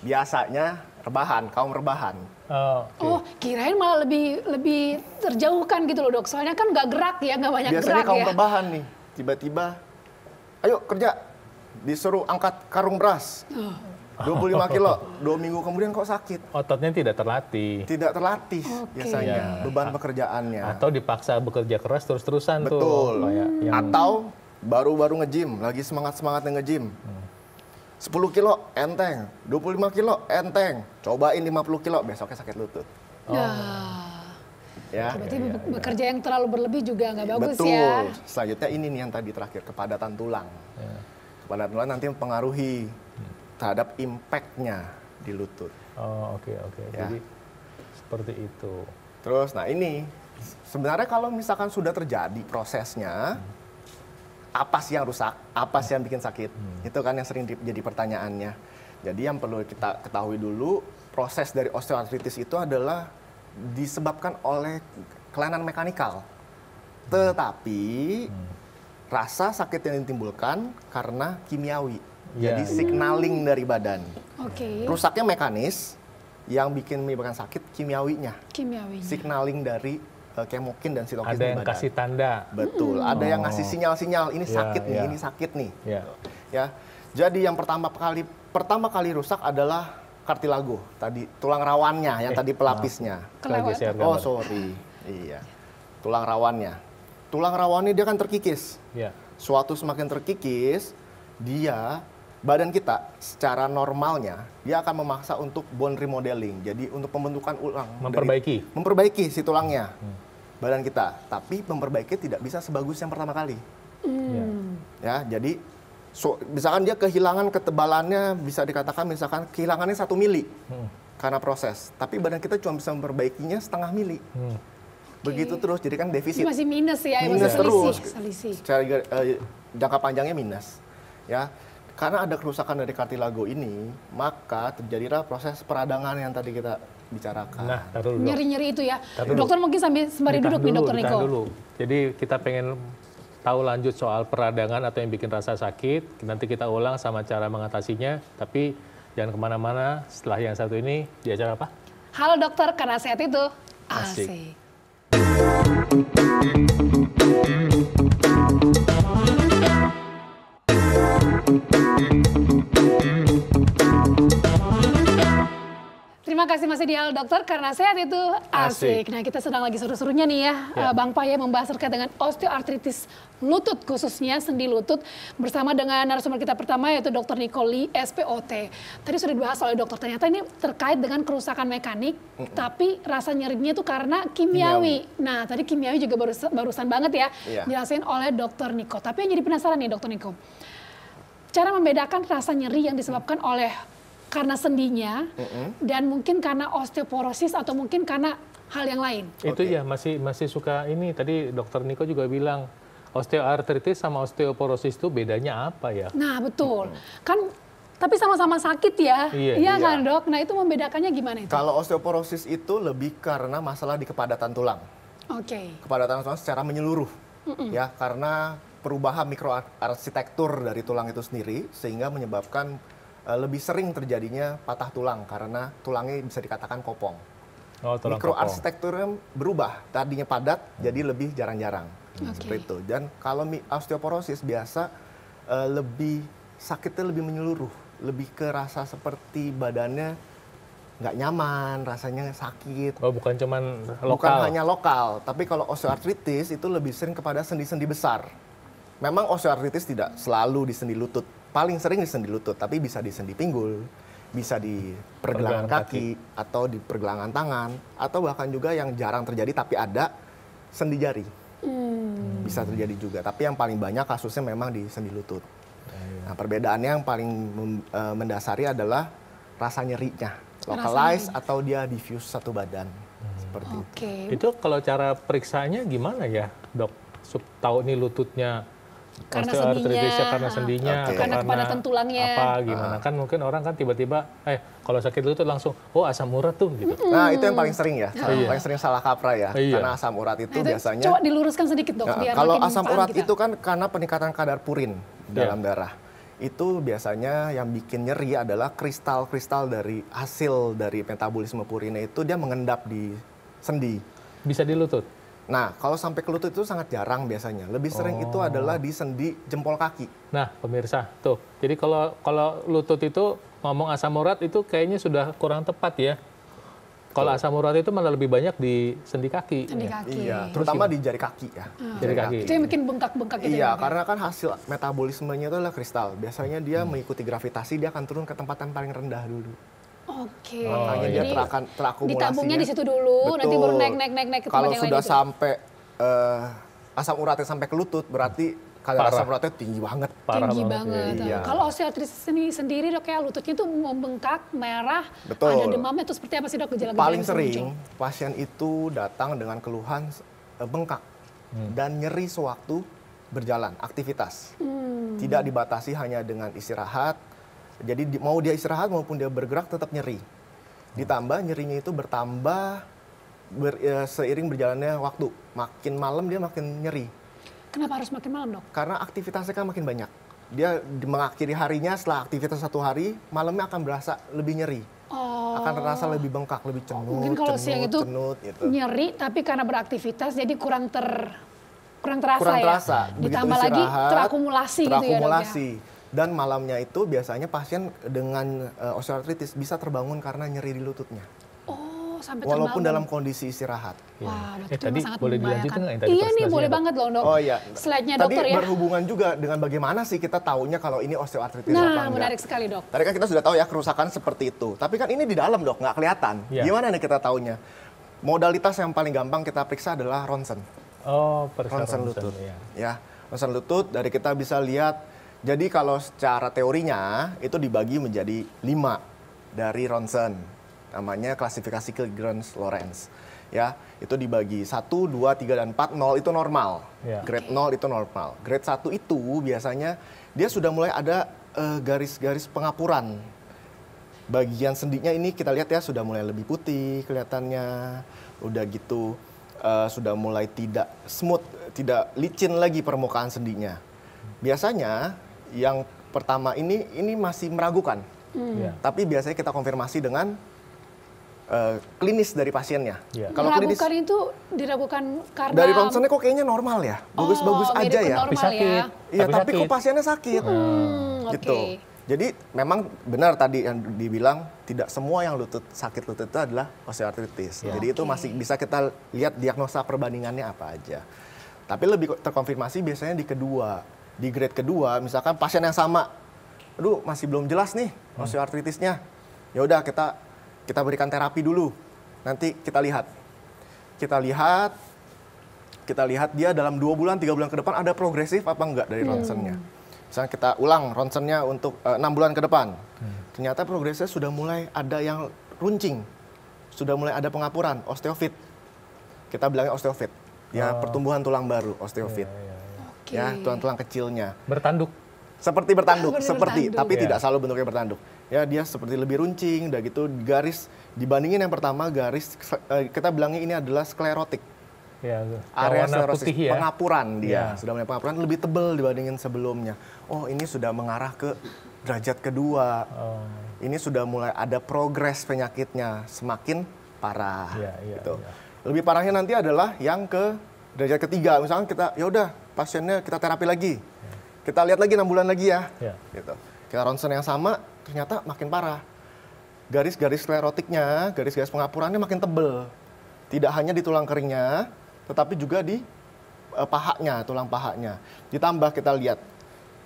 [SPEAKER 3] biasanya rebahan, kaum rebahan.
[SPEAKER 2] Oh, oke.
[SPEAKER 1] Oh, kirain malah lebih terjauhkan gitu loh, Dok. Soalnya kan nggak gerak ya, nggak banyak
[SPEAKER 3] Biasanya
[SPEAKER 1] gerak
[SPEAKER 3] kaum
[SPEAKER 1] ya.
[SPEAKER 3] rebahan nih, tiba-tiba, ayo kerja, disuruh angkat karung beras. 25 kilo, 2 minggu kemudian kok sakit.
[SPEAKER 2] Ototnya tidak terlatih.
[SPEAKER 3] Tidak terlatih
[SPEAKER 1] Oke.
[SPEAKER 3] biasanya, beban pekerjaannya.
[SPEAKER 2] Atau dipaksa bekerja keras terus-terusan tuh.
[SPEAKER 3] Betul.
[SPEAKER 2] Kayak yang
[SPEAKER 3] Atau baru-baru nge-gym, lagi semangat-semangatnya nge-gym. 10 kilo enteng, 25 kilo enteng. Cobain 50 kilo, besoknya sakit lutut.
[SPEAKER 1] Nah,
[SPEAKER 3] Ya.
[SPEAKER 1] berarti bekerja yang terlalu berlebih juga nggak bagus
[SPEAKER 3] Betul.
[SPEAKER 1] ya.
[SPEAKER 3] Selanjutnya ini nih yang tadi terakhir, kepadatan tulang.
[SPEAKER 2] Ya.
[SPEAKER 3] Kepadatan tulang nanti mempengaruhi terhadap impact-nya di lutut.
[SPEAKER 2] Oh, oke, oke.
[SPEAKER 3] Ya.
[SPEAKER 2] Jadi seperti itu.
[SPEAKER 3] Terus, nah ini sebenarnya kalau misalkan sudah terjadi prosesnya, apa sih yang rusak? Apa sih yang bikin sakit? Itu kan yang sering jadi pertanyaannya. Jadi yang perlu kita ketahui dulu, proses dari osteoartritis itu adalah disebabkan oleh kelainan mekanikal. Tetapi rasa sakit yang ditimbulkan karena kimiawi.
[SPEAKER 2] Ya.
[SPEAKER 3] Jadi signaling dari badan.
[SPEAKER 1] Oke,
[SPEAKER 3] Rusaknya mekanis, yang bikin menyebabkan sakit kimiawinya.
[SPEAKER 1] kimiawinya.
[SPEAKER 3] Signaling dari kemokin dan sitokinin
[SPEAKER 2] Ada
[SPEAKER 3] di
[SPEAKER 2] yang
[SPEAKER 3] badan.
[SPEAKER 2] kasih tanda.
[SPEAKER 3] Betul, ada yang ngasih sinyal-sinyal ini
[SPEAKER 2] Ya,
[SPEAKER 3] sakit nih,
[SPEAKER 2] ya.
[SPEAKER 3] ini sakit nih.
[SPEAKER 2] Ya.
[SPEAKER 3] Ya. Jadi yang pertama kali rusak adalah kartilago, tadi tulang rawannya yang tadi pelapisnya.
[SPEAKER 1] Kelewat.
[SPEAKER 2] Geser
[SPEAKER 3] Oh,
[SPEAKER 2] gambar.
[SPEAKER 3] sorry. Iya. Tulang rawannya. Tulang rawannya dia kan terkikis.
[SPEAKER 2] Ya.
[SPEAKER 3] Suatu semakin terkikis, badan kita secara normalnya dia akan memaksa untuk bone remodeling. Jadi untuk pembentukan ulang, memperbaiki si tulangnya. Badan kita, tapi memperbaiki tidak bisa sebagus yang pertama kali. Ya, jadi misalkan dia kehilangan ketebalannya, bisa dikatakan misalkan kehilangannya 1 mili karena proses, tapi badan kita cuma bisa memperbaikinya setengah mili. Begitu terus, jadi kan defisit.
[SPEAKER 1] Masih minus ya,
[SPEAKER 3] Minus
[SPEAKER 1] masih
[SPEAKER 3] terus.
[SPEAKER 1] selisih.
[SPEAKER 3] Secara jangka panjangnya minus. Ya, karena ada kerusakan dari kartilago ini, maka terjadilah proses peradangan yang tadi kita bicarakan.
[SPEAKER 2] Nah, taruh dulu.
[SPEAKER 1] Nyeri-nyeri itu ya.
[SPEAKER 2] Tar dulu.
[SPEAKER 1] Dokter mungkin sembari
[SPEAKER 2] Ditahan
[SPEAKER 1] duduk nih, Dokter
[SPEAKER 2] ditahan
[SPEAKER 1] Niko.
[SPEAKER 2] dulu. Jadi kita pengen tahu lanjut soal peradangan atau yang bikin rasa sakit. Nanti kita ulang sama cara mengatasinya. Tapi jangan kemana-mana. Setelah yang satu ini di acara apa?
[SPEAKER 1] Halo dokter, karena sehat itu
[SPEAKER 2] Asik.
[SPEAKER 1] asik. Terima kasih masih di Halo Dokter, karena sehat itu asik.
[SPEAKER 2] Asik.
[SPEAKER 1] Nah, kita sedang lagi seru-serunya nih ya, Bang Paya membahas terkait dengan osteoartritis lutut, khususnya sendi lutut, bersama dengan narasumber kita pertama yaitu Dr. Nicole, SPOT. Tadi sudah dibahas oleh dokter, ternyata ini terkait dengan kerusakan mekanik, tapi rasa nyerinya itu karena kimiawi. Nah, tadi kimiawi juga barusan banget ya, jelasin oleh Dr. Niko. Tapi yang jadi penasaran nih Dr. Niko, cara membedakan rasa nyeri yang disebabkan oleh karena sendinya dan mungkin karena osteoporosis atau mungkin karena hal yang lain.
[SPEAKER 2] Itu ya masih suka ini. Tadi Dokter Niko juga bilang osteoartritis sama osteoporosis itu bedanya apa ya?
[SPEAKER 1] Nah betul, kan Tapi sama-sama sakit ya,
[SPEAKER 2] Iya.
[SPEAKER 1] kan dok? Nah itu membedakannya gimana itu?
[SPEAKER 3] Kalau osteoporosis itu lebih karena masalah di kepadatan tulang.
[SPEAKER 1] Oke.
[SPEAKER 3] Kepadatan tulang secara menyeluruh, ya, karena perubahan mikroarsitektur dari tulang itu sendiri sehingga menyebabkan lebih sering terjadinya patah tulang karena tulangnya bisa dikatakan kopong.
[SPEAKER 2] Oh, tulang kopong.
[SPEAKER 3] Mikroarsitekturnya berubah, tadinya padat jadi lebih jarang-jarang. Seperti itu. Dan kalau osteoporosis biasa lebih sakitnya lebih menyeluruh, lebih ke rasa seperti badannya nggak nyaman, rasanya sakit.
[SPEAKER 2] Oh, bukan cuman lokal.
[SPEAKER 3] Bukan hanya lokal, tapi kalau osteoartritis itu lebih sering kepada sendi-sendi besar. Memang osteoartritis tidak selalu di sendi lutut, paling sering di sendi lutut, tapi bisa di sendi pinggul, bisa di pergelangan kaki, atau di pergelangan tangan, atau bahkan juga yang jarang terjadi tapi ada sendi jari. Bisa terjadi juga, tapi yang paling banyak kasusnya memang di sendi lutut. Nah, perbedaannya yang paling mendasari adalah rasa nyerinya, localized atau dia diffuse satu badan. Seperti itu.
[SPEAKER 1] Oke.
[SPEAKER 2] Itu kalau cara periksanya gimana ya, dok? Tahu nih lututnya
[SPEAKER 1] Karena
[SPEAKER 2] osteoartritisnya karena sendinya,
[SPEAKER 3] Oke.
[SPEAKER 2] atau
[SPEAKER 1] Karena kepadatan tulangnya.
[SPEAKER 2] apa gimana? Kan mungkin orang kan tiba-tiba, kalau sakit lutut langsung, oh asam urat tuh gitu.
[SPEAKER 3] Nah, itu yang paling sering ya, paling sering salah kaprah ya,
[SPEAKER 2] Iya.
[SPEAKER 3] karena asam urat itu
[SPEAKER 1] Nah,
[SPEAKER 3] biasanya.
[SPEAKER 1] coba diluruskan sedikit dok, biar
[SPEAKER 3] Kalau
[SPEAKER 1] makin
[SPEAKER 3] asam
[SPEAKER 1] paham
[SPEAKER 3] urat
[SPEAKER 1] kita.
[SPEAKER 3] itu kan karena peningkatan kadar purin dalam darah. Itu biasanya yang bikin nyeri adalah kristal-kristal dari hasil dari metabolisme purinnya itu dia mengendap di sendi.
[SPEAKER 2] Bisa di lutut?
[SPEAKER 3] Nah, kalau sampai ke lutut itu sangat jarang biasanya. Lebih sering itu adalah di sendi jempol kaki.
[SPEAKER 2] Nah, pemirsa, tuh. Jadi kalau lutut itu ngomong asam urat itu kayaknya sudah kurang tepat ya. Kalau asam urat itu malah lebih banyak di sendi kaki.
[SPEAKER 1] Sendi kaki.
[SPEAKER 3] Iya, terutama di jari kaki ya.
[SPEAKER 2] Jari kaki.
[SPEAKER 1] Itu yang bikin bengkak-bengkak gitu
[SPEAKER 3] Iya,
[SPEAKER 1] ya. Dok, ya?
[SPEAKER 3] karena kan hasil metabolismenya itu adalah kristal. Biasanya dia mengikuti gravitasi, dia akan turun ke tempat yang paling rendah dulu.
[SPEAKER 1] Oke.
[SPEAKER 3] Makanya dia terakumulasinya.
[SPEAKER 1] ditabungnya di situ dulu, nanti baru naik ke tempat
[SPEAKER 3] Kalau
[SPEAKER 1] yang lain
[SPEAKER 3] sudah
[SPEAKER 1] itu.
[SPEAKER 3] sampai asam uratnya sampai ke lutut, berarti kadar
[SPEAKER 2] Parah.
[SPEAKER 3] asam uratnya tinggi banget.
[SPEAKER 2] Parah
[SPEAKER 1] Tinggi
[SPEAKER 2] banget,
[SPEAKER 1] banget.
[SPEAKER 3] iya.
[SPEAKER 1] Kalau osteoartritis ini sendiri dok ya, lututnya tuh membengkak, merah,
[SPEAKER 3] Betul.
[SPEAKER 1] ada demamnya itu seperti apa sih dok gejala-gejala
[SPEAKER 3] Paling
[SPEAKER 1] yang bisa
[SPEAKER 3] sering
[SPEAKER 1] muncul?
[SPEAKER 3] pasien itu datang dengan keluhan bengkak dan nyeri sewaktu berjalan, aktivitas. Tidak dibatasi hanya dengan istirahat. Jadi mau dia istirahat maupun dia bergerak tetap nyeri. Ditambah nyerinya itu bertambah seiring berjalannya waktu. Makin malam dia makin nyeri.
[SPEAKER 1] Kenapa harus makin malam dok?
[SPEAKER 3] Karena aktivitasnya kan makin banyak. Dia mengakhiri harinya setelah aktivitas satu hari, malamnya akan berasa lebih nyeri.
[SPEAKER 1] Oh,
[SPEAKER 3] Akan terasa lebih bengkak, lebih cenut,
[SPEAKER 1] mungkin kalau siang itu
[SPEAKER 3] cenut, gitu.
[SPEAKER 1] nyeri, tapi karena beraktivitas jadi kurang terasa
[SPEAKER 3] Kurang
[SPEAKER 1] ya.
[SPEAKER 3] terasa. Begitu
[SPEAKER 1] Ditambah lagi
[SPEAKER 3] istirahat,
[SPEAKER 1] terakumulasi gitu ya dok ya.
[SPEAKER 3] terakumulasi. Dan malamnya itu biasanya pasien dengan osteoartritis bisa terbangun karena nyeri di lututnya.
[SPEAKER 1] Oh, sampai
[SPEAKER 3] Walaupun
[SPEAKER 1] terbangun.
[SPEAKER 3] dalam kondisi istirahat.
[SPEAKER 1] Wah, berarti
[SPEAKER 2] tadi
[SPEAKER 1] sangat
[SPEAKER 2] boleh dilanjutin
[SPEAKER 1] membahayakan.
[SPEAKER 2] nggak yang tadi
[SPEAKER 1] Iya nih,
[SPEAKER 2] presentasinya,
[SPEAKER 1] boleh
[SPEAKER 2] Dok?
[SPEAKER 1] banget loh dok.
[SPEAKER 3] Oh iya.
[SPEAKER 1] Slide-nya
[SPEAKER 3] Tadi
[SPEAKER 1] dokter ya.
[SPEAKER 3] berhubungan juga dengan bagaimana sih kita taunya kalau ini osteoartritis apa
[SPEAKER 1] Nah,
[SPEAKER 3] enggak.
[SPEAKER 1] menarik sekali dok.
[SPEAKER 3] Tadi kan kita sudah tahu ya kerusakan seperti itu. Tapi kan ini di dalam dok, nggak kelihatan.
[SPEAKER 2] Iya.
[SPEAKER 3] Gimana nih kita taunya? Modalitas yang paling gampang kita periksa adalah ronsen.
[SPEAKER 2] Oh, periksa
[SPEAKER 3] Ronsen
[SPEAKER 2] ronsen,
[SPEAKER 3] lutut.
[SPEAKER 2] ya.
[SPEAKER 3] Ya, ronsen lutut dari kita bisa lihat. Jadi kalau secara teorinya itu dibagi menjadi 5 dari ronsen. Namanya klasifikasi Kilgrens-Lorenz. Ya, itu dibagi 1, 2, 3, dan 4. 0 itu normal.
[SPEAKER 2] Ya.
[SPEAKER 3] Grade 0 itu normal. Grade 1 itu biasanya dia sudah mulai ada garis-garis pengapuran. Bagian sendinya ini kita lihat ya sudah mulai lebih putih kelihatannya. Udah gitu sudah mulai tidak smooth, tidak licin lagi permukaan sendinya. Biasanya yang pertama ini masih meragukan.
[SPEAKER 2] Ya.
[SPEAKER 3] Tapi biasanya kita konfirmasi dengan klinis dari pasiennya.
[SPEAKER 2] Iya.
[SPEAKER 3] Kalau klinis
[SPEAKER 1] Meragukan itu diragukan karena
[SPEAKER 3] dari ronsennya kok kayaknya normal ya, bagus-bagus
[SPEAKER 1] mirip
[SPEAKER 3] aja
[SPEAKER 1] ke
[SPEAKER 3] ya.
[SPEAKER 1] normal
[SPEAKER 2] Tapi sakit.
[SPEAKER 1] ya.
[SPEAKER 3] Iya, tapi
[SPEAKER 2] sakit.
[SPEAKER 3] kok pasiennya sakit. Gitu.
[SPEAKER 1] Oke.
[SPEAKER 3] Jadi memang benar tadi yang dibilang tidak semua yang sakit lutut itu adalah osteoartritis. Jadi itu masih bisa kita lihat diagnosa perbandingannya apa aja. Tapi lebih terkonfirmasi biasanya di kedua. Di grade kedua, misalkan pasien yang sama, aduh masih belum jelas nih osteoartritisnya. Ya udah kita berikan terapi dulu. Nanti kita lihat. Kita lihat dia dalam 2 bulan, 3 bulan ke depan ada progresif apa enggak dari ronsennya. Misalnya kita ulang ronsennya untuk 6 bulan ke depan. Ternyata progresnya sudah mulai ada yang runcing. Sudah mulai ada pengapuran, osteofit. Kita bilangnya osteofit. Ya, pertumbuhan tulang baru, osteofit.
[SPEAKER 1] Oke.
[SPEAKER 3] Ya, tulang-tulang kecilnya.
[SPEAKER 2] Bertanduk.
[SPEAKER 3] seperti bertanduk,
[SPEAKER 1] Seperti bertanduk.
[SPEAKER 3] tapi
[SPEAKER 2] Iya.
[SPEAKER 3] tidak selalu bentuknya bertanduk. Ya, dia seperti lebih runcing, udah gitu garis dibandingin yang pertama garis kita bilangnya ini adalah sklerotik.
[SPEAKER 2] Ya,
[SPEAKER 3] Area
[SPEAKER 2] warna
[SPEAKER 3] sklerosis,
[SPEAKER 2] putih ya.
[SPEAKER 3] pengapuran dia,
[SPEAKER 2] Ya.
[SPEAKER 3] sudah mulai pengapuran lebih tebal dibandingin sebelumnya. Oh, ini sudah mengarah ke derajat kedua.
[SPEAKER 2] Oh,
[SPEAKER 3] Ini sudah mulai ada progres penyakitnya, semakin parah.
[SPEAKER 2] Iya,
[SPEAKER 3] gitu.
[SPEAKER 2] iya.
[SPEAKER 3] Lebih parahnya nanti adalah yang ke derajat ketiga. Misalkan kita, ya udah pasiennya kita terapi lagi, kita lihat lagi 6 bulan lagi ya.
[SPEAKER 2] Ya.
[SPEAKER 3] Gitu. Kita ronsen yang sama, ternyata makin parah. Garis-garis sklerotiknya, garis-garis pengapurannya makin tebel. Tidak hanya di tulang keringnya, tetapi juga di pahanya, tulang pahanya. Ditambah kita lihat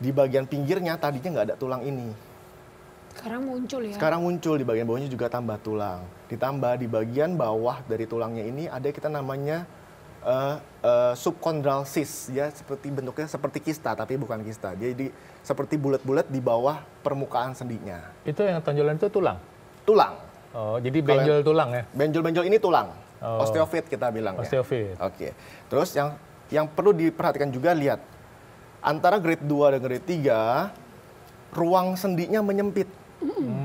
[SPEAKER 3] di bagian pinggirnya tadinya nggak ada tulang ini.
[SPEAKER 1] Sekarang muncul ya.
[SPEAKER 3] Sekarang muncul di bagian bawahnya juga tambah tulang. Ditambah di bagian bawah dari tulangnya ini ada kita namanya subchondral cyst. Ya seperti bentuknya seperti kista tapi bukan kista. Jadi seperti bulat-bulat di bawah permukaan sendinya.
[SPEAKER 2] Itu yang tonjolan itu tulang?
[SPEAKER 3] Tulang.
[SPEAKER 2] Oh, jadi benjol tulang ya?
[SPEAKER 3] Benjol-benjol ini tulang.
[SPEAKER 2] Oh.
[SPEAKER 3] Osteofit kita bilang ya.
[SPEAKER 2] Osteofit.
[SPEAKER 3] Oke. Terus yang perlu diperhatikan juga lihat antara grade 2 dan grade 3 ruang sendinya menyempit.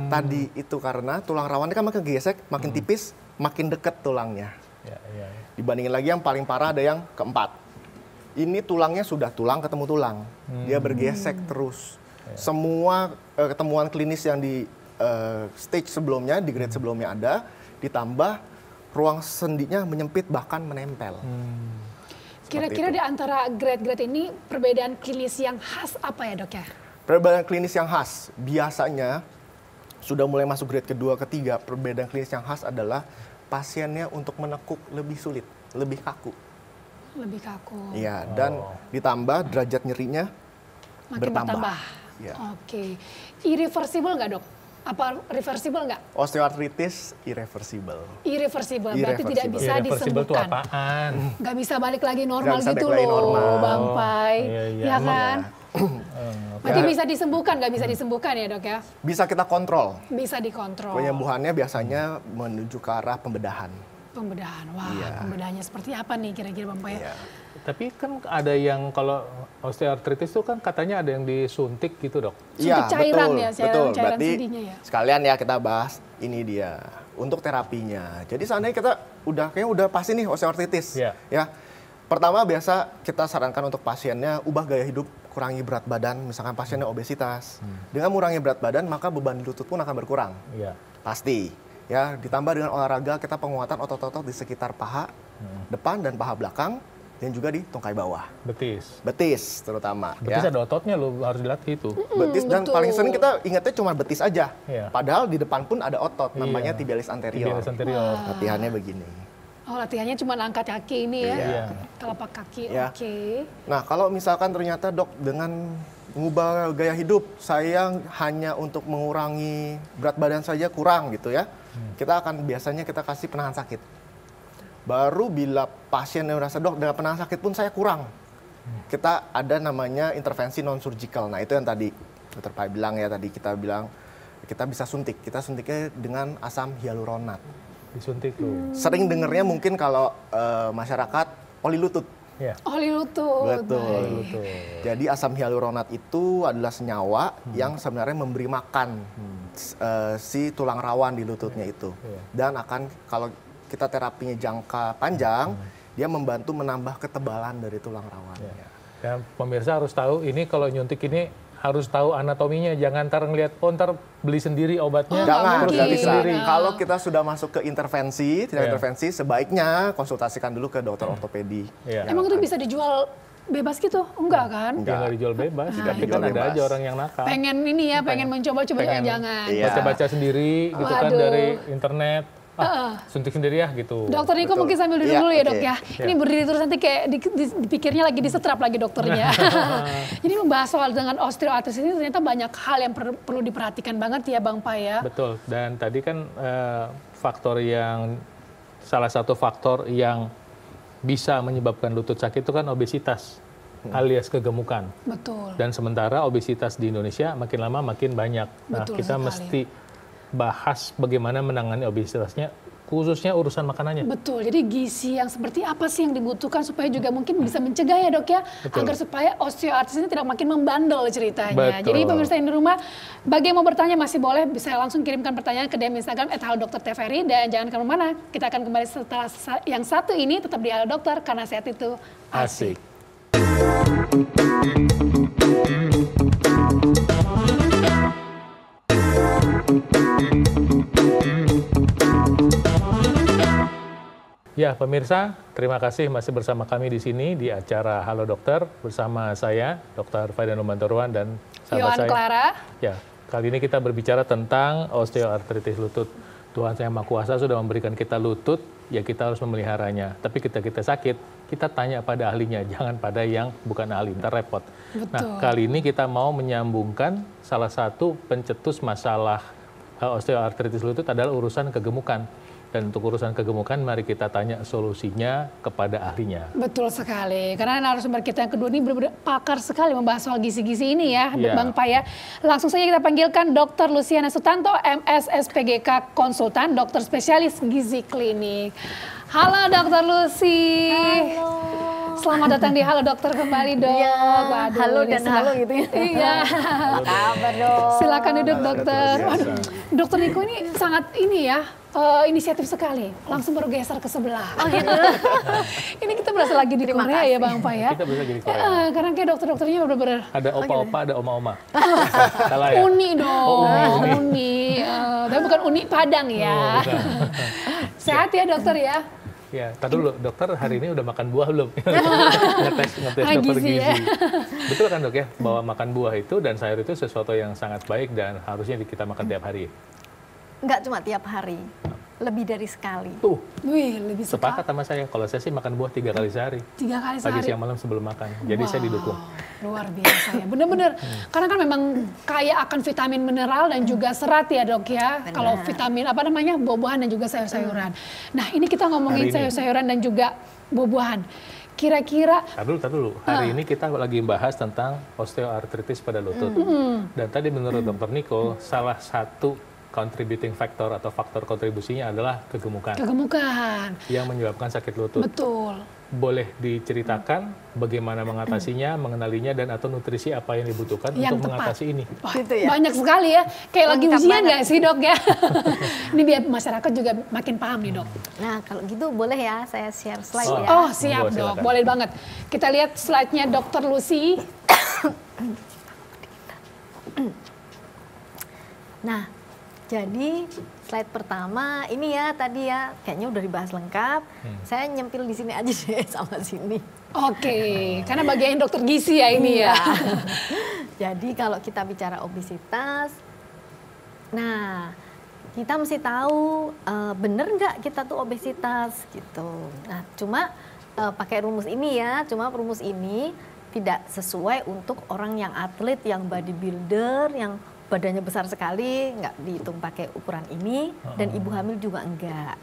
[SPEAKER 3] Tadi itu karena tulang rawannya kan makin gesek, makin tipis, makin dekat tulangnya.
[SPEAKER 2] Ya, ya, ya.
[SPEAKER 3] Dibandingin lagi yang paling parah ada yang keempat. Ini tulangnya sudah tulang ketemu tulang. Dia bergesek terus. Semua ketemuan klinis yang di stage sebelumnya, di grade sebelumnya ada, ditambah ruang sendinya menyempit bahkan menempel.
[SPEAKER 1] Kira-kira di antara grade-grade ini perbedaan klinis yang khas apa ya dok ya?
[SPEAKER 3] Perbedaan klinis yang khas biasanya sudah mulai masuk grade kedua, ketiga. Perbedaan klinis yang khas adalah pasiennya untuk menekuk lebih sulit, lebih kaku.
[SPEAKER 1] Lebih kaku.
[SPEAKER 3] Iya, dan ditambah derajat nyerinya
[SPEAKER 1] Makin
[SPEAKER 3] bertambah.
[SPEAKER 1] bertambah.
[SPEAKER 3] Ya.
[SPEAKER 1] Oke. Irreversible nggak dok? Apa reversible nggak?
[SPEAKER 3] Osteoartritis irreversible.
[SPEAKER 1] Irreversible, berarti tidak
[SPEAKER 3] Irreversible.
[SPEAKER 1] bisa
[SPEAKER 2] Irreversible itu
[SPEAKER 1] disembuhkan.
[SPEAKER 2] apaan?
[SPEAKER 1] Nggak bisa balik lagi normal
[SPEAKER 3] Nggak bisa
[SPEAKER 1] gitu
[SPEAKER 3] balik lagi
[SPEAKER 1] loh,
[SPEAKER 3] normal.
[SPEAKER 1] Bang Pai.
[SPEAKER 2] Iya, iya,
[SPEAKER 1] Ya
[SPEAKER 2] emang
[SPEAKER 1] kan?
[SPEAKER 2] Oke.
[SPEAKER 1] Berarti bisa disembuhkan, nggak bisa disembuhkan ya dok ya?
[SPEAKER 3] Bisa kita kontrol.
[SPEAKER 1] Bisa dikontrol.
[SPEAKER 3] Penyembuhannya biasanya menuju ke arah pembedahan.
[SPEAKER 1] Pembedahan. Wah,
[SPEAKER 3] Iya.
[SPEAKER 1] pembedahannya seperti apa nih kira-kira Bang Pai?
[SPEAKER 3] Iya.
[SPEAKER 2] Tapi kan ada yang kalau osteoartritis itu kan katanya ada yang disuntik gitu dok.
[SPEAKER 1] Suntik cairan ya,
[SPEAKER 3] betul.
[SPEAKER 1] cairan
[SPEAKER 3] Berarti
[SPEAKER 1] sendinya ya?
[SPEAKER 3] sekalian ya kita bahas ini dia untuk terapinya. Jadi seandainya kita kayaknya udah pasti nih osteoartritis.
[SPEAKER 2] Iya.
[SPEAKER 3] Ya. Pertama biasa kita sarankan untuk pasiennya ubah gaya hidup, kurangi berat badan, misalkan pasiennya obesitas. Dengan mengurangi berat badan maka beban di lutut pun akan berkurang.
[SPEAKER 2] Iya.
[SPEAKER 3] Pasti. Ya, ditambah dengan olahraga kita penguatan otot-otot di sekitar paha depan dan paha belakang dan juga di tungkai bawah.
[SPEAKER 2] Betis.
[SPEAKER 3] Betis terutama
[SPEAKER 2] Betis
[SPEAKER 3] ya.
[SPEAKER 2] ada ototnya lo harus dilatih itu.
[SPEAKER 3] Betis dan
[SPEAKER 1] betul.
[SPEAKER 3] paling sering kita ingatnya cuma betis aja.
[SPEAKER 2] Iya.
[SPEAKER 3] Padahal di depan pun ada otot namanya
[SPEAKER 2] Iya.
[SPEAKER 3] tibialis anterior.
[SPEAKER 2] Tibialis anterior.
[SPEAKER 3] Latihannya begini.
[SPEAKER 1] Oh, latihannya cuma angkat kaki ini ya?
[SPEAKER 2] Iya.
[SPEAKER 1] Telapak kaki,
[SPEAKER 3] Iya.
[SPEAKER 1] oke.
[SPEAKER 3] Nah, kalau misalkan ternyata dok dengan mengubah gaya hidup saya hanya untuk mengurangi berat badan saja kurang gitu ya. Kita akan biasanya kita kasih penahan sakit. Baru bila pasien yang merasa dok dengan penahan sakit pun saya kurang. Kita ada namanya intervensi non surgical. Nah, itu yang tadi Dr. Pai bilang ya, tadi kita bilang kita bisa suntik. Kita suntiknya dengan asam hyaluronat.
[SPEAKER 2] Disuntik lo.
[SPEAKER 3] Sering dengernya mungkin kalau masyarakat oli lutut.
[SPEAKER 2] Iya.
[SPEAKER 1] Oli lutut.
[SPEAKER 3] Betul.
[SPEAKER 1] Baik.
[SPEAKER 2] Betul.
[SPEAKER 3] Jadi asam hyaluronat itu adalah senyawa yang sebenarnya memberi makan si tulang rawan di lututnya itu.
[SPEAKER 2] Iya.
[SPEAKER 3] Dan akan kalau kita terapinya jangka panjang, dia membantu menambah ketebalan dari tulang rawannya.
[SPEAKER 2] Dan pemirsa harus tahu ini kalau nyuntik ini harus tahu anatominya. Jangan ntar ngeliat, ntar beli sendiri obatnya.
[SPEAKER 3] Jangan,
[SPEAKER 1] mungkin.
[SPEAKER 3] nggak bisa.
[SPEAKER 1] Nah.
[SPEAKER 3] Kalau kita sudah masuk ke intervensi, tidak
[SPEAKER 2] Iya.
[SPEAKER 3] intervensi, sebaiknya konsultasikan dulu ke dokter ortopedi.
[SPEAKER 2] Iya.
[SPEAKER 1] Emang itu bisa dijual bebas gitu? Enggak kan?
[SPEAKER 3] Enggak.
[SPEAKER 2] Dia nggak dijual bebas.
[SPEAKER 3] Tidak
[SPEAKER 2] Tapi
[SPEAKER 3] dijual
[SPEAKER 2] kan ada
[SPEAKER 3] bebas.
[SPEAKER 2] aja orang yang nakal.
[SPEAKER 1] Pengen ini ya, pengen mencoba-coba
[SPEAKER 2] Pengen.
[SPEAKER 1] jangan.
[SPEAKER 3] Iya.
[SPEAKER 2] Baca-baca sendiri gitu kan
[SPEAKER 1] Waduh.
[SPEAKER 2] dari internet. Suntik sendiri ya gitu.
[SPEAKER 1] Dokter Niko
[SPEAKER 3] Betul.
[SPEAKER 1] mungkin sambil duduk
[SPEAKER 3] Iya,
[SPEAKER 1] dulu ya
[SPEAKER 3] oke.
[SPEAKER 1] dok ya. Ini berdiri terus nanti kayak dipikirnya lagi disetrap lagi dokternya. Jadi membahas soal dengan osteoartritis ini ternyata banyak hal yang perlu diperhatikan banget ya Bang Pai ya.
[SPEAKER 2] Betul. Dan tadi kan salah satu faktor yang bisa menyebabkan lutut sakit itu kan obesitas alias kegemukan.
[SPEAKER 1] Betul.
[SPEAKER 2] Dan sementara obesitas di Indonesia makin lama makin banyak. Nah,
[SPEAKER 1] Betul
[SPEAKER 2] kita
[SPEAKER 1] sekali.
[SPEAKER 2] mesti bahas bagaimana menangani obesitasnya khususnya urusan makanannya.
[SPEAKER 1] Betul, jadi gizi yang seperti apa sih yang dibutuhkan supaya juga mungkin bisa mencegah ya dok ya,
[SPEAKER 2] Betul.
[SPEAKER 1] agar supaya osteoartritis ini tidak makin membandel ceritanya.
[SPEAKER 2] Betul.
[SPEAKER 1] Jadi pemirsa yang di rumah, bagi yang mau bertanya masih boleh, bisa langsung kirimkan pertanyaan ke DM Instagram @halodokterdtvri, dan jangan kemana-mana, kita akan kembali setelah yang satu ini, tetap di Halo Dokter, karena sehat itu asik. Ya, pemirsa, terima kasih masih bersama kami di sini di acara Halo Dokter bersama saya, Dr. Faidan Numantoruan dan sahabat Yohan
[SPEAKER 2] saya.
[SPEAKER 1] Clara.
[SPEAKER 2] Ya, kali ini kita berbicara tentang osteoartritis lutut. Tuhan Yang Maha Kuasa sudah memberikan kita lutut, ya kita harus memeliharanya. Tapi kita sakit, kita tanya pada ahlinya, jangan pada yang bukan ahli, ntar repot.
[SPEAKER 1] Betul.
[SPEAKER 2] Nah, kali ini kita mau menyambungkan salah satu pencetus masalah osteoartritis lutut adalah urusan kegemukan. Dan untuk urusan kegemukan, mari kita tanya solusinya kepada ahlinya.
[SPEAKER 1] Betul sekali, karena narasumber kita yang kedua ini benar-benar pakar sekali membahas soal gizi-gizi ini ya,
[SPEAKER 2] Ya.
[SPEAKER 1] Bang Pa ya. Langsung saja kita panggilkan Dr. Luciana Sutanto, MS SPGK Konsultan, dokter spesialis gizi klinik. Halo Dr. Lucy.
[SPEAKER 4] Halo.
[SPEAKER 1] Selamat datang di Halo Dokter kembali dok.
[SPEAKER 4] Iya,
[SPEAKER 1] Waduh,
[SPEAKER 4] halo
[SPEAKER 1] ini
[SPEAKER 4] dan halo gitu ya.
[SPEAKER 1] Iya.
[SPEAKER 4] Kabar dong.
[SPEAKER 1] Silakan duduk
[SPEAKER 3] Halo,
[SPEAKER 1] dokter.
[SPEAKER 3] luar biasa.
[SPEAKER 1] Waduh, Dokter Niko ini sangat ini ya, inisiatif sekali. Langsung bergeser ke sebelah.
[SPEAKER 4] Oh gitu.
[SPEAKER 1] Ini kita berasa lagi di
[SPEAKER 4] Terima
[SPEAKER 1] Korea
[SPEAKER 4] kasih.
[SPEAKER 1] ya Bang Pa ya.
[SPEAKER 2] Kita bisa jadi Korea.
[SPEAKER 1] Karena kayak dokter-dokternya bener-bener
[SPEAKER 2] Ada opa-opa, ada oma-oma. Salah ya?
[SPEAKER 1] uni dong.
[SPEAKER 2] Oh, uni.
[SPEAKER 1] Uni. Tapi bukan uni Padang ya.
[SPEAKER 2] Oh, bukan.
[SPEAKER 1] Sehat ya dokter ya.
[SPEAKER 2] Ya, tar dulu, dokter hari ini udah makan buah belum? ngetes dokter
[SPEAKER 1] gizi
[SPEAKER 2] gizi.
[SPEAKER 1] ya.
[SPEAKER 2] Betul kan dok ya, bahwa makan buah itu dan sayur itu sesuatu yang sangat baik dan harusnya kita makan tiap hari.
[SPEAKER 4] Enggak cuma tiap hari, lebih dari sekali.
[SPEAKER 2] Tuh,
[SPEAKER 1] Wih, lebih
[SPEAKER 2] sepakat sama saya. Kalau saya sih makan buah 3 kali sehari.
[SPEAKER 1] 3 kali
[SPEAKER 2] Pagi,
[SPEAKER 1] sehari.
[SPEAKER 2] siang, malam sebelum makan. Jadi saya didukung.
[SPEAKER 1] Luar biasa ya, bener-bener. Karena kan memang kaya akan vitamin mineral dan juga serat ya dok ya.
[SPEAKER 4] Benar.
[SPEAKER 1] Kalau vitamin apa namanya, buah-buahan dan juga sayur-sayuran. Nah ini kita ngomongin
[SPEAKER 2] Hari ini.
[SPEAKER 1] sayur-sayuran dan juga buah-buahan. Kira-kira
[SPEAKER 2] Tar dulu. Hari ini kita lagi bahas tentang osteoartritis pada lutut. Dan tadi menurut Dr. Niko, salah satu contributing factor atau faktor kontribusinya adalah kegemukan
[SPEAKER 1] kegemukan,
[SPEAKER 2] yang menyebabkan sakit lutut.
[SPEAKER 1] betul.
[SPEAKER 2] Boleh diceritakan bagaimana mengatasinya, mengenalinya, dan atau nutrisi apa yang dibutuhkan
[SPEAKER 1] Yang
[SPEAKER 2] untuk
[SPEAKER 1] tepat.
[SPEAKER 2] mengatasi ini.
[SPEAKER 1] Wah,
[SPEAKER 4] Gitu ya.
[SPEAKER 1] banyak sekali ya. Kayak lagi
[SPEAKER 4] Lengkap
[SPEAKER 1] ujian
[SPEAKER 4] banget.
[SPEAKER 1] nggak sih dok ya? Ini biar masyarakat juga makin paham nih dok.
[SPEAKER 4] Nah kalau gitu boleh ya saya share slide
[SPEAKER 2] Oh.
[SPEAKER 4] ya.
[SPEAKER 1] Oh siap
[SPEAKER 2] Monggo,
[SPEAKER 1] dok,
[SPEAKER 2] silakan.
[SPEAKER 1] boleh banget. Kita lihat slide-nya Dr. Lucy.
[SPEAKER 4] Nah jadi slide pertama ini ya tadi ya kayaknya udah dibahas lengkap. Saya nyempil di sini aja deh sama sini.
[SPEAKER 1] Oke, karena bagian dokter gizi ya ini ya.
[SPEAKER 4] Jadi kalau kita bicara obesitas, nah kita mesti tahu bener nggak kita tuh obesitas gitu. Nah cuma pakai rumus ini ya, cuma rumus ini tidak sesuai untuk orang yang atlet, yang bodybuilder, yang badannya besar sekali, nggak dihitung pakai ukuran ini, dan ibu hamil juga enggak.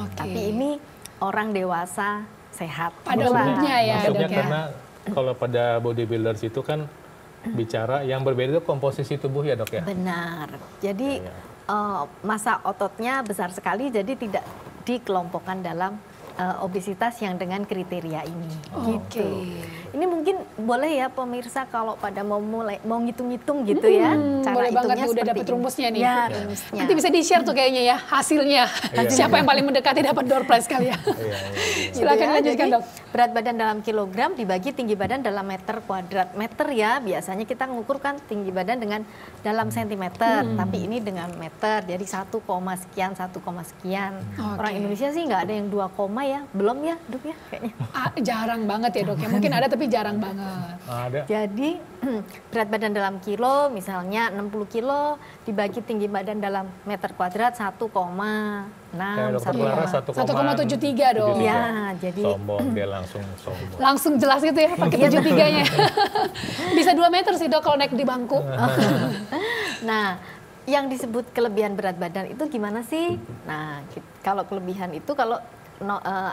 [SPEAKER 1] Oke.
[SPEAKER 4] Tapi ini orang dewasa sehat.
[SPEAKER 1] Pada
[SPEAKER 4] Itulah.
[SPEAKER 1] umumnya ya
[SPEAKER 2] Maksudnya
[SPEAKER 1] dok ya.
[SPEAKER 2] karena kalau pada bodybuilders itu kan bicara yang berbeda itu komposisi tubuh ya dok ya?
[SPEAKER 4] Benar. Jadi massa ototnya besar sekali, jadi tidak dikelompokkan dalam obesitas yang dengan kriteria ini.
[SPEAKER 1] Oke.
[SPEAKER 4] Gitu. Ini mungkin boleh ya pemirsa kalau pada mau ngitung-ngitung gitu ya.
[SPEAKER 1] Boleh banget nih, udah
[SPEAKER 4] seperti
[SPEAKER 1] dapat
[SPEAKER 4] ini.
[SPEAKER 1] rumusnya nih.
[SPEAKER 4] Ya, rumusnya.
[SPEAKER 1] Nanti bisa di-share tuh kayaknya ya hasilnya. Siapa yang paling mendekati dapat door prize kali ya.
[SPEAKER 2] Iya.
[SPEAKER 1] Silakan
[SPEAKER 4] Gitu ya.
[SPEAKER 1] lanjutkan
[SPEAKER 4] Jadi,
[SPEAKER 1] dok.
[SPEAKER 4] berat badan dalam kilogram dibagi tinggi badan dalam meter kuadrat. Meter ya, biasanya kita mengukurkan tinggi badan dengan dalam sentimeter, tapi ini dengan meter. Jadi 1, sekian, 1, sekian.
[SPEAKER 1] Oke.
[SPEAKER 4] Orang Indonesia sih nggak ada yang 2, ya. Belum ya, Dok ya kayaknya.
[SPEAKER 1] Jarang banget ya dok ya. Mungkin ada tapi jarang banget.
[SPEAKER 2] Ada.
[SPEAKER 4] Jadi berat badan dalam kilo misalnya 60 kilo dibagi tinggi badan dalam meter kuadrat 1,6.
[SPEAKER 2] Kayak dokter Clara
[SPEAKER 1] 1,73 dong.
[SPEAKER 4] Iya, jadi
[SPEAKER 2] Sombong, dia langsung sombong.
[SPEAKER 1] Langsung jelas gitu ya pakai 73-nya. Bisa 2 meter sih dok kalau naik di bangku.
[SPEAKER 4] nah, yang disebut kelebihan berat badan itu gimana sih? Nah, kalau kelebihan itu kalau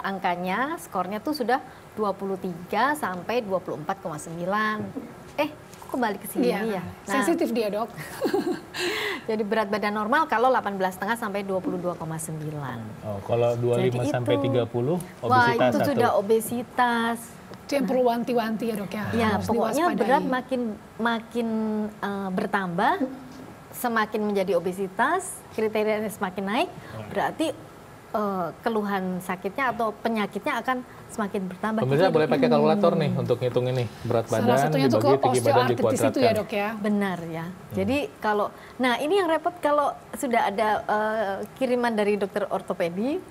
[SPEAKER 4] angkanya, skornya tuh sudah 23 sampai 24,9. kok kembali ke sini
[SPEAKER 1] Iya,
[SPEAKER 4] ya. Nah,
[SPEAKER 1] sensitif dia, Dok.
[SPEAKER 4] jadi berat badan normal kalau 18,5 sampai 22,9.
[SPEAKER 2] Oh, kalau 25
[SPEAKER 4] Jadi
[SPEAKER 2] sampai
[SPEAKER 4] itu.
[SPEAKER 2] 30 obesitas
[SPEAKER 4] Wah, itu
[SPEAKER 2] satu.
[SPEAKER 4] sudah obesitas.
[SPEAKER 1] Itu yang perlu wanti-wanti ya, Dok ya.
[SPEAKER 4] Ya,
[SPEAKER 1] Harus
[SPEAKER 4] pokoknya
[SPEAKER 1] diwaspadai.
[SPEAKER 4] berat makin bertambah, semakin menjadi obesitas, kriterianya semakin naik, berarti keluhan sakitnya atau penyakitnya akan semakin bertambah.
[SPEAKER 2] Pemirsa boleh pakai kalkulator nih untuk ngitung ini berat
[SPEAKER 1] Salah
[SPEAKER 2] badan
[SPEAKER 1] satunya tuh ke
[SPEAKER 2] dibagi tinggi badan
[SPEAKER 1] osteoartritis itu ya,
[SPEAKER 2] dikuadratkan.
[SPEAKER 1] Dok ya.
[SPEAKER 4] Benar ya. Jadi kalau, nah ini yang repot kalau sudah ada kiriman dari dokter ortopedi,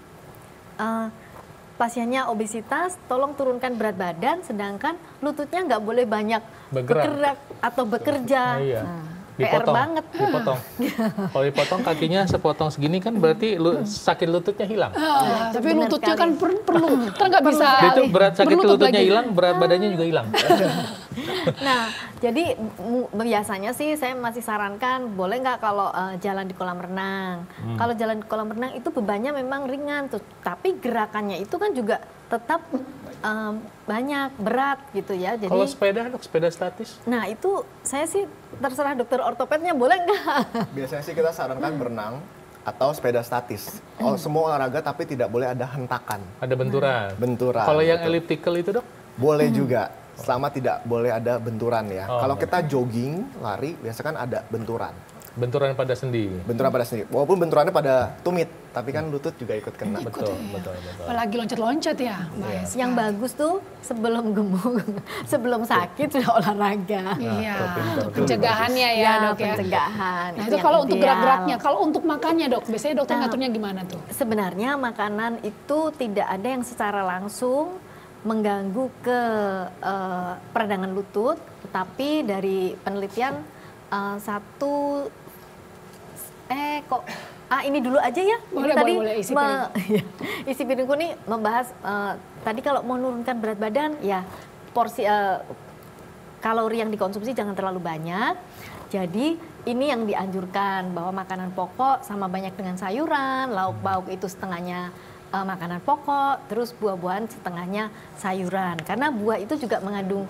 [SPEAKER 4] pasiennya obesitas, tolong turunkan berat badan, sedangkan lututnya nggak boleh banyak
[SPEAKER 2] Bergerak.
[SPEAKER 4] atau bekerja.
[SPEAKER 2] Nah, iya.
[SPEAKER 4] PR
[SPEAKER 2] Dipotong,
[SPEAKER 4] banget.
[SPEAKER 2] dipotong. Kalau dipotong kakinya sepotong segini kan berarti sakit lututnya hilang.
[SPEAKER 1] Tapi
[SPEAKER 4] Benar
[SPEAKER 1] lututnya
[SPEAKER 4] sekali.
[SPEAKER 1] kan perlu, kan nggak bisa.
[SPEAKER 2] Itu berat sakit
[SPEAKER 1] berlutut
[SPEAKER 2] lututnya
[SPEAKER 1] lagi.
[SPEAKER 2] hilang, berat badannya juga hilang.
[SPEAKER 4] Nah, jadi biasanya sih saya masih sarankan boleh nggak kalau jalan di kolam renang. Kalau jalan di kolam renang itu bebannya memang ringan tuh, tapi gerakannya itu kan juga tetap banyak, berat gitu ya. Jadi,
[SPEAKER 2] Kalau sepeda, Dok, sepeda statis.
[SPEAKER 4] nah itu saya sih terserah dokter ortopednya boleh nggak?
[SPEAKER 3] Biasanya sih kita sarankan berenang atau sepeda statis. Semua olahraga tapi tidak boleh ada hentakan,
[SPEAKER 2] Ada benturan.
[SPEAKER 3] benturan.
[SPEAKER 2] Kalau yang
[SPEAKER 3] Betul.
[SPEAKER 2] elliptical itu, Dok?
[SPEAKER 3] Boleh juga, selama tidak boleh ada benturan ya.
[SPEAKER 2] Oh,
[SPEAKER 3] Kalau
[SPEAKER 2] oke.
[SPEAKER 3] kita jogging, lari, biasa kan ada benturan.
[SPEAKER 2] Benturan pada sendi.
[SPEAKER 3] Benturan pada sendiri. Walaupun benturannya pada tumit, tapi kan lutut juga ikut kena.
[SPEAKER 2] Betul, betul, betul.
[SPEAKER 1] Apalagi loncat-loncat ya, bahaya
[SPEAKER 4] Yang
[SPEAKER 1] sekali.
[SPEAKER 4] bagus tuh sebelum gemuk, sebelum sakit sudah olahraga.
[SPEAKER 1] Iya,
[SPEAKER 2] tuh, pintar
[SPEAKER 1] untuk
[SPEAKER 2] tuh.
[SPEAKER 1] pencegahannya ya, Dok ya.
[SPEAKER 4] pencegahan.
[SPEAKER 1] Nah,
[SPEAKER 4] itu
[SPEAKER 1] itu
[SPEAKER 4] yang
[SPEAKER 1] kalau untuk
[SPEAKER 4] ideal.
[SPEAKER 1] gerak-geraknya, kalau untuk makannya, Dok, biasanya dokter
[SPEAKER 4] Nah,
[SPEAKER 1] ngaturnya gimana tuh?
[SPEAKER 4] Sebenarnya makanan itu tidak ada yang secara langsung mengganggu ke peradangan lutut, tetapi dari penelitian ini dulu aja ya.
[SPEAKER 1] Boleh,
[SPEAKER 4] Ini tadi
[SPEAKER 1] boleh, isi piring.
[SPEAKER 4] isi piringku nih membahas tadi kalau mau menurunkan berat badan ya porsi kalori yang dikonsumsi jangan terlalu banyak. Jadi ini yang dianjurkan bahwa makanan pokok sama banyak dengan sayuran, lauk pauk itu setengahnya makanan pokok, terus buah-buahan setengahnya sayuran. Karena buah itu juga mengandung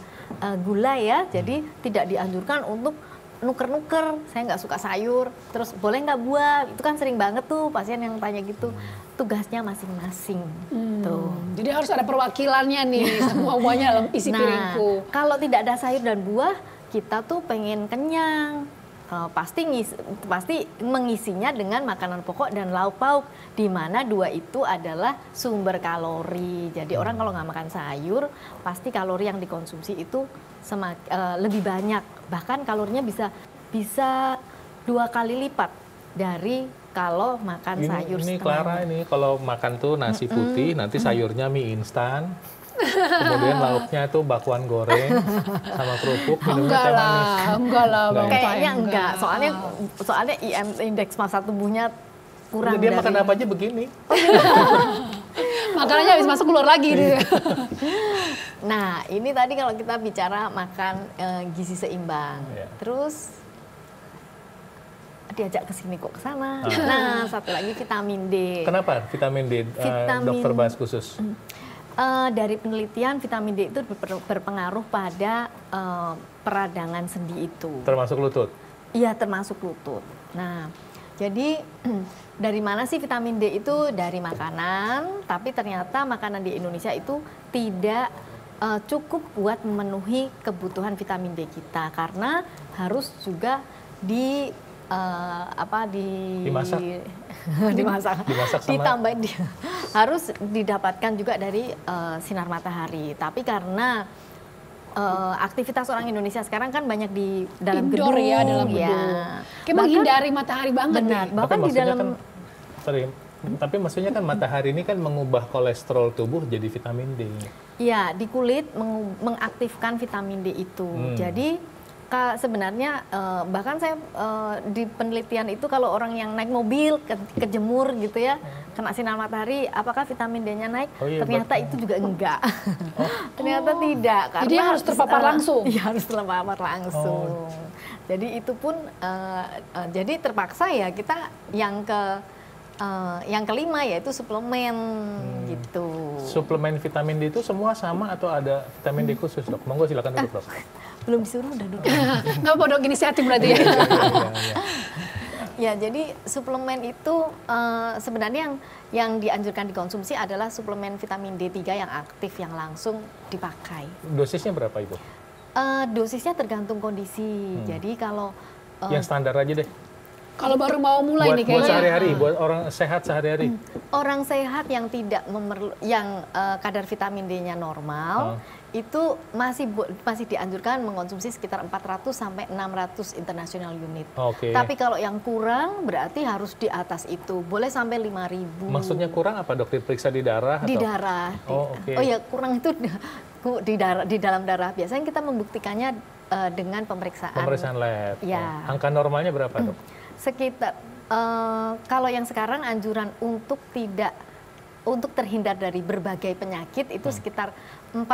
[SPEAKER 4] gula ya, jadi tidak dianjurkan untuk nuker-nuker. Saya nggak suka sayur, terus boleh nggak buah? Itu kan sering banget tuh pasien yang tanya gitu. Tugasnya masing-masing. Tuh.
[SPEAKER 1] Jadi harus ada perwakilannya nih, semuanya dalam isi piringku.
[SPEAKER 4] Kalau tidak ada sayur dan buah, kita tuh pengen kenyang. Pasti mengisinya dengan makanan pokok dan lauk pauk, di mana dua itu adalah sumber kalori. Jadi orang kalau nggak makan sayur, pasti kalori yang dikonsumsi itu lebih banyak. Bahkan kalorinya bisa 2 kali lipat dari kalau makan sayur
[SPEAKER 2] Ini
[SPEAKER 4] setengah.
[SPEAKER 2] Clara ini kalau makan tuh nasi putih, nanti sayurnya mie instan. Kemudian lauknya tuh bakwan goreng sama kerupuk, minumnya teh manis.
[SPEAKER 1] Enggak lah, Bang.
[SPEAKER 2] Enggak ya?
[SPEAKER 4] Kayaknya enggak, soalnya IM indeks massa tubuhnya kurang
[SPEAKER 2] Dia
[SPEAKER 4] dari.
[SPEAKER 2] makan apa aja begini.
[SPEAKER 1] Makanannya habis masuk keluar lagi gitu.
[SPEAKER 4] Nah, ini tadi kalau kita bicara makan gizi seimbang.
[SPEAKER 2] Iya.
[SPEAKER 4] Terus diajak ke sini kok ke sana. Nah, satu lagi vitamin D.
[SPEAKER 2] Kenapa vitamin D,
[SPEAKER 4] Vitamin-
[SPEAKER 2] dokter bahas khusus?
[SPEAKER 4] Dari penelitian vitamin D itu berpengaruh pada peradangan sendi itu.
[SPEAKER 2] Termasuk lutut.
[SPEAKER 4] Iya, termasuk lutut. Nah, jadi dari mana sih vitamin D itu? Dari makanan, tapi ternyata makanan di Indonesia itu tidak cukup buat memenuhi kebutuhan vitamin D kita karena harus juga
[SPEAKER 2] Dimasak. Dimasak sama-
[SPEAKER 4] ditambah harus didapatkan juga dari sinar matahari. Tapi karena aktivitas orang Indonesia sekarang kan banyak di dalam
[SPEAKER 1] Indoor
[SPEAKER 4] gedung,
[SPEAKER 1] ya, dalam gedung. Kayak menghindari matahari banget
[SPEAKER 4] benar,
[SPEAKER 1] nih.
[SPEAKER 4] bahkan di
[SPEAKER 2] maksudnya
[SPEAKER 4] dalam
[SPEAKER 2] tapi maksudnya kan matahari ini kan mengubah kolesterol tubuh jadi vitamin D.
[SPEAKER 4] ya di kulit mengaktifkan vitamin D itu. Jadi sebenarnya bahkan saya di penelitian itu kalau orang yang naik mobil kejemur gitu ya, kena sinar matahari, apakah vitamin D-nya naik?
[SPEAKER 2] Oh iya,
[SPEAKER 4] Ternyata itu juga enggak. Ternyata tidak.
[SPEAKER 1] Jadi harus terpapar langsung?
[SPEAKER 4] Iya, harus terpapar langsung. Jadi itu pun jadi terpaksa ya kita yang kelima yaitu suplemen gitu.
[SPEAKER 2] suplemen vitamin D itu semua sama atau ada vitamin D khusus, Dok? Monggo silakan duduk, Dok.
[SPEAKER 4] Belum disuruh udah duduk.
[SPEAKER 1] Nggak mau dok inisiatif berarti ya.
[SPEAKER 4] Ya, jadi suplemen itu sebenarnya yang dianjurkan dikonsumsi adalah suplemen vitamin D3 yang aktif yang langsung dipakai.
[SPEAKER 2] Dosisnya berapa itu?
[SPEAKER 4] Dosisnya tergantung kondisi. Jadi kalau
[SPEAKER 2] Yang standar aja deh.
[SPEAKER 1] Kalau baru mau mulai nih
[SPEAKER 2] Buat
[SPEAKER 1] kayaknya.
[SPEAKER 2] sehari-hari, buat orang sehat sehari-hari.
[SPEAKER 4] orang sehat yang tidak kadar vitamin D-nya normal itu masih dianjurkan mengkonsumsi sekitar 400 sampai 600 international unit.
[SPEAKER 2] Oke.
[SPEAKER 4] Tapi kalau yang kurang berarti harus di atas itu. Boleh sampai 5.000.
[SPEAKER 2] Maksudnya kurang apa, Dok? Diperiksa di darah
[SPEAKER 4] Di
[SPEAKER 2] atau?
[SPEAKER 4] darah.
[SPEAKER 2] Oh, oke.
[SPEAKER 4] Oh ya, kurang itu di dalam darah. Biasanya kita membuktikannya dengan pemeriksaan.
[SPEAKER 2] Pemeriksaan lab.
[SPEAKER 4] Ya.
[SPEAKER 2] Angka normalnya berapa, Dok?
[SPEAKER 4] Sekitar kalau yang sekarang anjuran untuk terhindar dari berbagai penyakit itu sekitar 40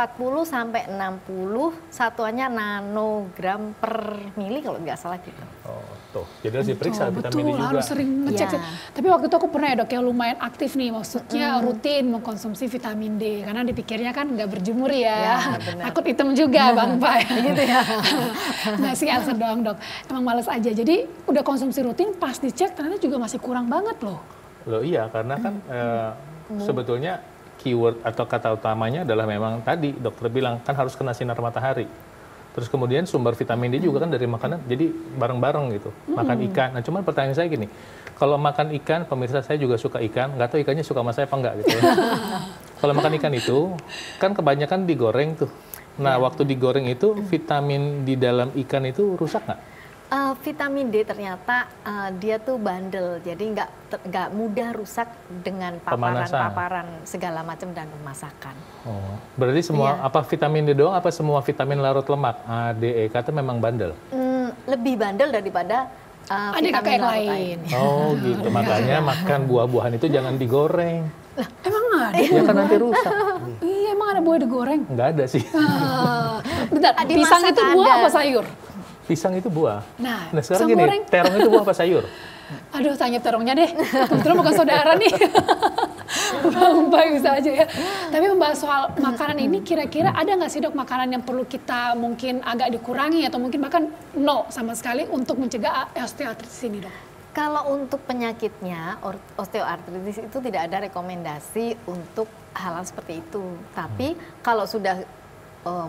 [SPEAKER 4] sampai 60 satuannya nanogram per mili kalau nggak salah gitu.
[SPEAKER 2] Oh, tuh. Jadi harus diperiksa vitamin D
[SPEAKER 1] Betul,
[SPEAKER 2] juga.
[SPEAKER 1] harus sering ngecek.
[SPEAKER 4] Ya.
[SPEAKER 1] Tapi waktu itu aku pernah ya dok yang lumayan aktif nih, maksudnya rutin mengkonsumsi vitamin D karena dipikirnya kan nggak berjemur ya,
[SPEAKER 4] benar.
[SPEAKER 1] takut hitam juga bang Pak.
[SPEAKER 4] Gitu ya.
[SPEAKER 1] Nggak sih alasan doang dok, emang males aja. Jadi udah konsumsi rutin, pas dicek ternyata juga masih kurang banget loh.
[SPEAKER 2] Loh iya, karena kan sebetulnya keyword atau kata utamanya adalah memang tadi dokter bilang kan harus kena sinar matahari. Terus kemudian sumber vitamin D juga kan dari makanan, jadi bareng-bareng gitu. Makan ikan. Nah cuman pertanyaan saya gini, kalau makan ikan, pemirsa saya juga suka ikan, nggak tahu ikannya suka sama saya apa enggak gitu ya. Kalau makan ikan itu, kan kebanyakan digoreng tuh. Nah waktu digoreng itu, vitamin di dalam ikan itu rusak nggak?
[SPEAKER 4] Vitamin D ternyata dia tuh bandel, jadi nggak mudah rusak dengan paparan segala macam dan pemasakan.
[SPEAKER 2] Oh, berarti semua apa vitamin D doang apa semua vitamin larut lemak A, D, E, K itu memang bandel?
[SPEAKER 4] Lebih bandel daripada vitamin larut lain.
[SPEAKER 2] Oh gitu, makanya makan buah-buahan itu jangan digoreng.
[SPEAKER 1] Lah, emang ada?
[SPEAKER 2] Ya kan nanti rusak.
[SPEAKER 1] Iya, emang ada buah digoreng?
[SPEAKER 2] Nggak ada sih.
[SPEAKER 1] Bentar, pisang
[SPEAKER 4] Dimasak
[SPEAKER 1] itu buah
[SPEAKER 4] ada.
[SPEAKER 1] apa sayur?
[SPEAKER 2] Pisang itu buah.
[SPEAKER 1] Nah,
[SPEAKER 2] Sekarang
[SPEAKER 1] pisang
[SPEAKER 2] gini,
[SPEAKER 1] goreng.
[SPEAKER 2] terong itu buah apa sayur?
[SPEAKER 1] Aduh, tanya terongnya deh. Kebetulan bukan saudara nih. Bang Pai bisa aja ya. Tapi membahas soal makanan ini, kira-kira ada nggak sih dok makanan yang perlu kita mungkin agak dikurangi atau mungkin bahkan no sama sekali untuk mencegah osteoartritis ini dok?
[SPEAKER 4] Kalau untuk penyakitnya osteoartritis itu tidak ada rekomendasi untuk hal-hal seperti itu. Tapi kalau sudah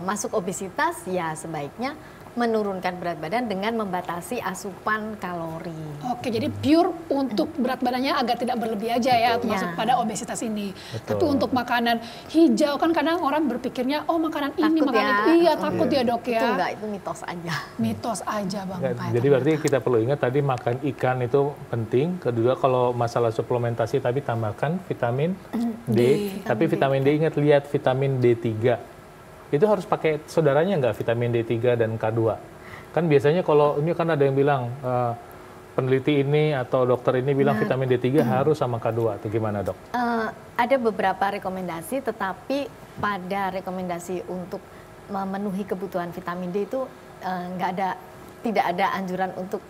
[SPEAKER 4] masuk obesitas ya sebaiknya menurunkan berat badan dengan membatasi asupan kalori.
[SPEAKER 1] Oke, jadi pure untuk berat badannya agak tidak berlebih aja ya,
[SPEAKER 4] Betul.
[SPEAKER 1] masuk pada obesitas ini.
[SPEAKER 2] Betul.
[SPEAKER 1] Tapi untuk makanan hijau kan kadang orang berpikirnya, oh makanan ini,
[SPEAKER 4] Takut
[SPEAKER 1] makanan
[SPEAKER 4] ya.
[SPEAKER 1] itu. Iya, takut ya dok ya.
[SPEAKER 4] Itu enggak, itu mitos aja.
[SPEAKER 1] Mitos aja Bang
[SPEAKER 2] Nggak,
[SPEAKER 1] Pai.
[SPEAKER 2] jadi berarti kita perlu ingat tadi makan ikan itu penting. Kedua kalau masalah suplementasi tadi tambahkan vitamin D. Tapi vitamin D ingat lihat vitamin D3. Itu harus pakai saudaranya nggak vitamin D3 dan K2? Kan biasanya kalau ini kan ada yang bilang peneliti ini atau dokter ini bilang vitamin D3 harus sama K2 atau gimana dok?
[SPEAKER 4] Ada beberapa rekomendasi, tetapi pada rekomendasi untuk memenuhi kebutuhan vitamin D itu tidak ada anjuran untuk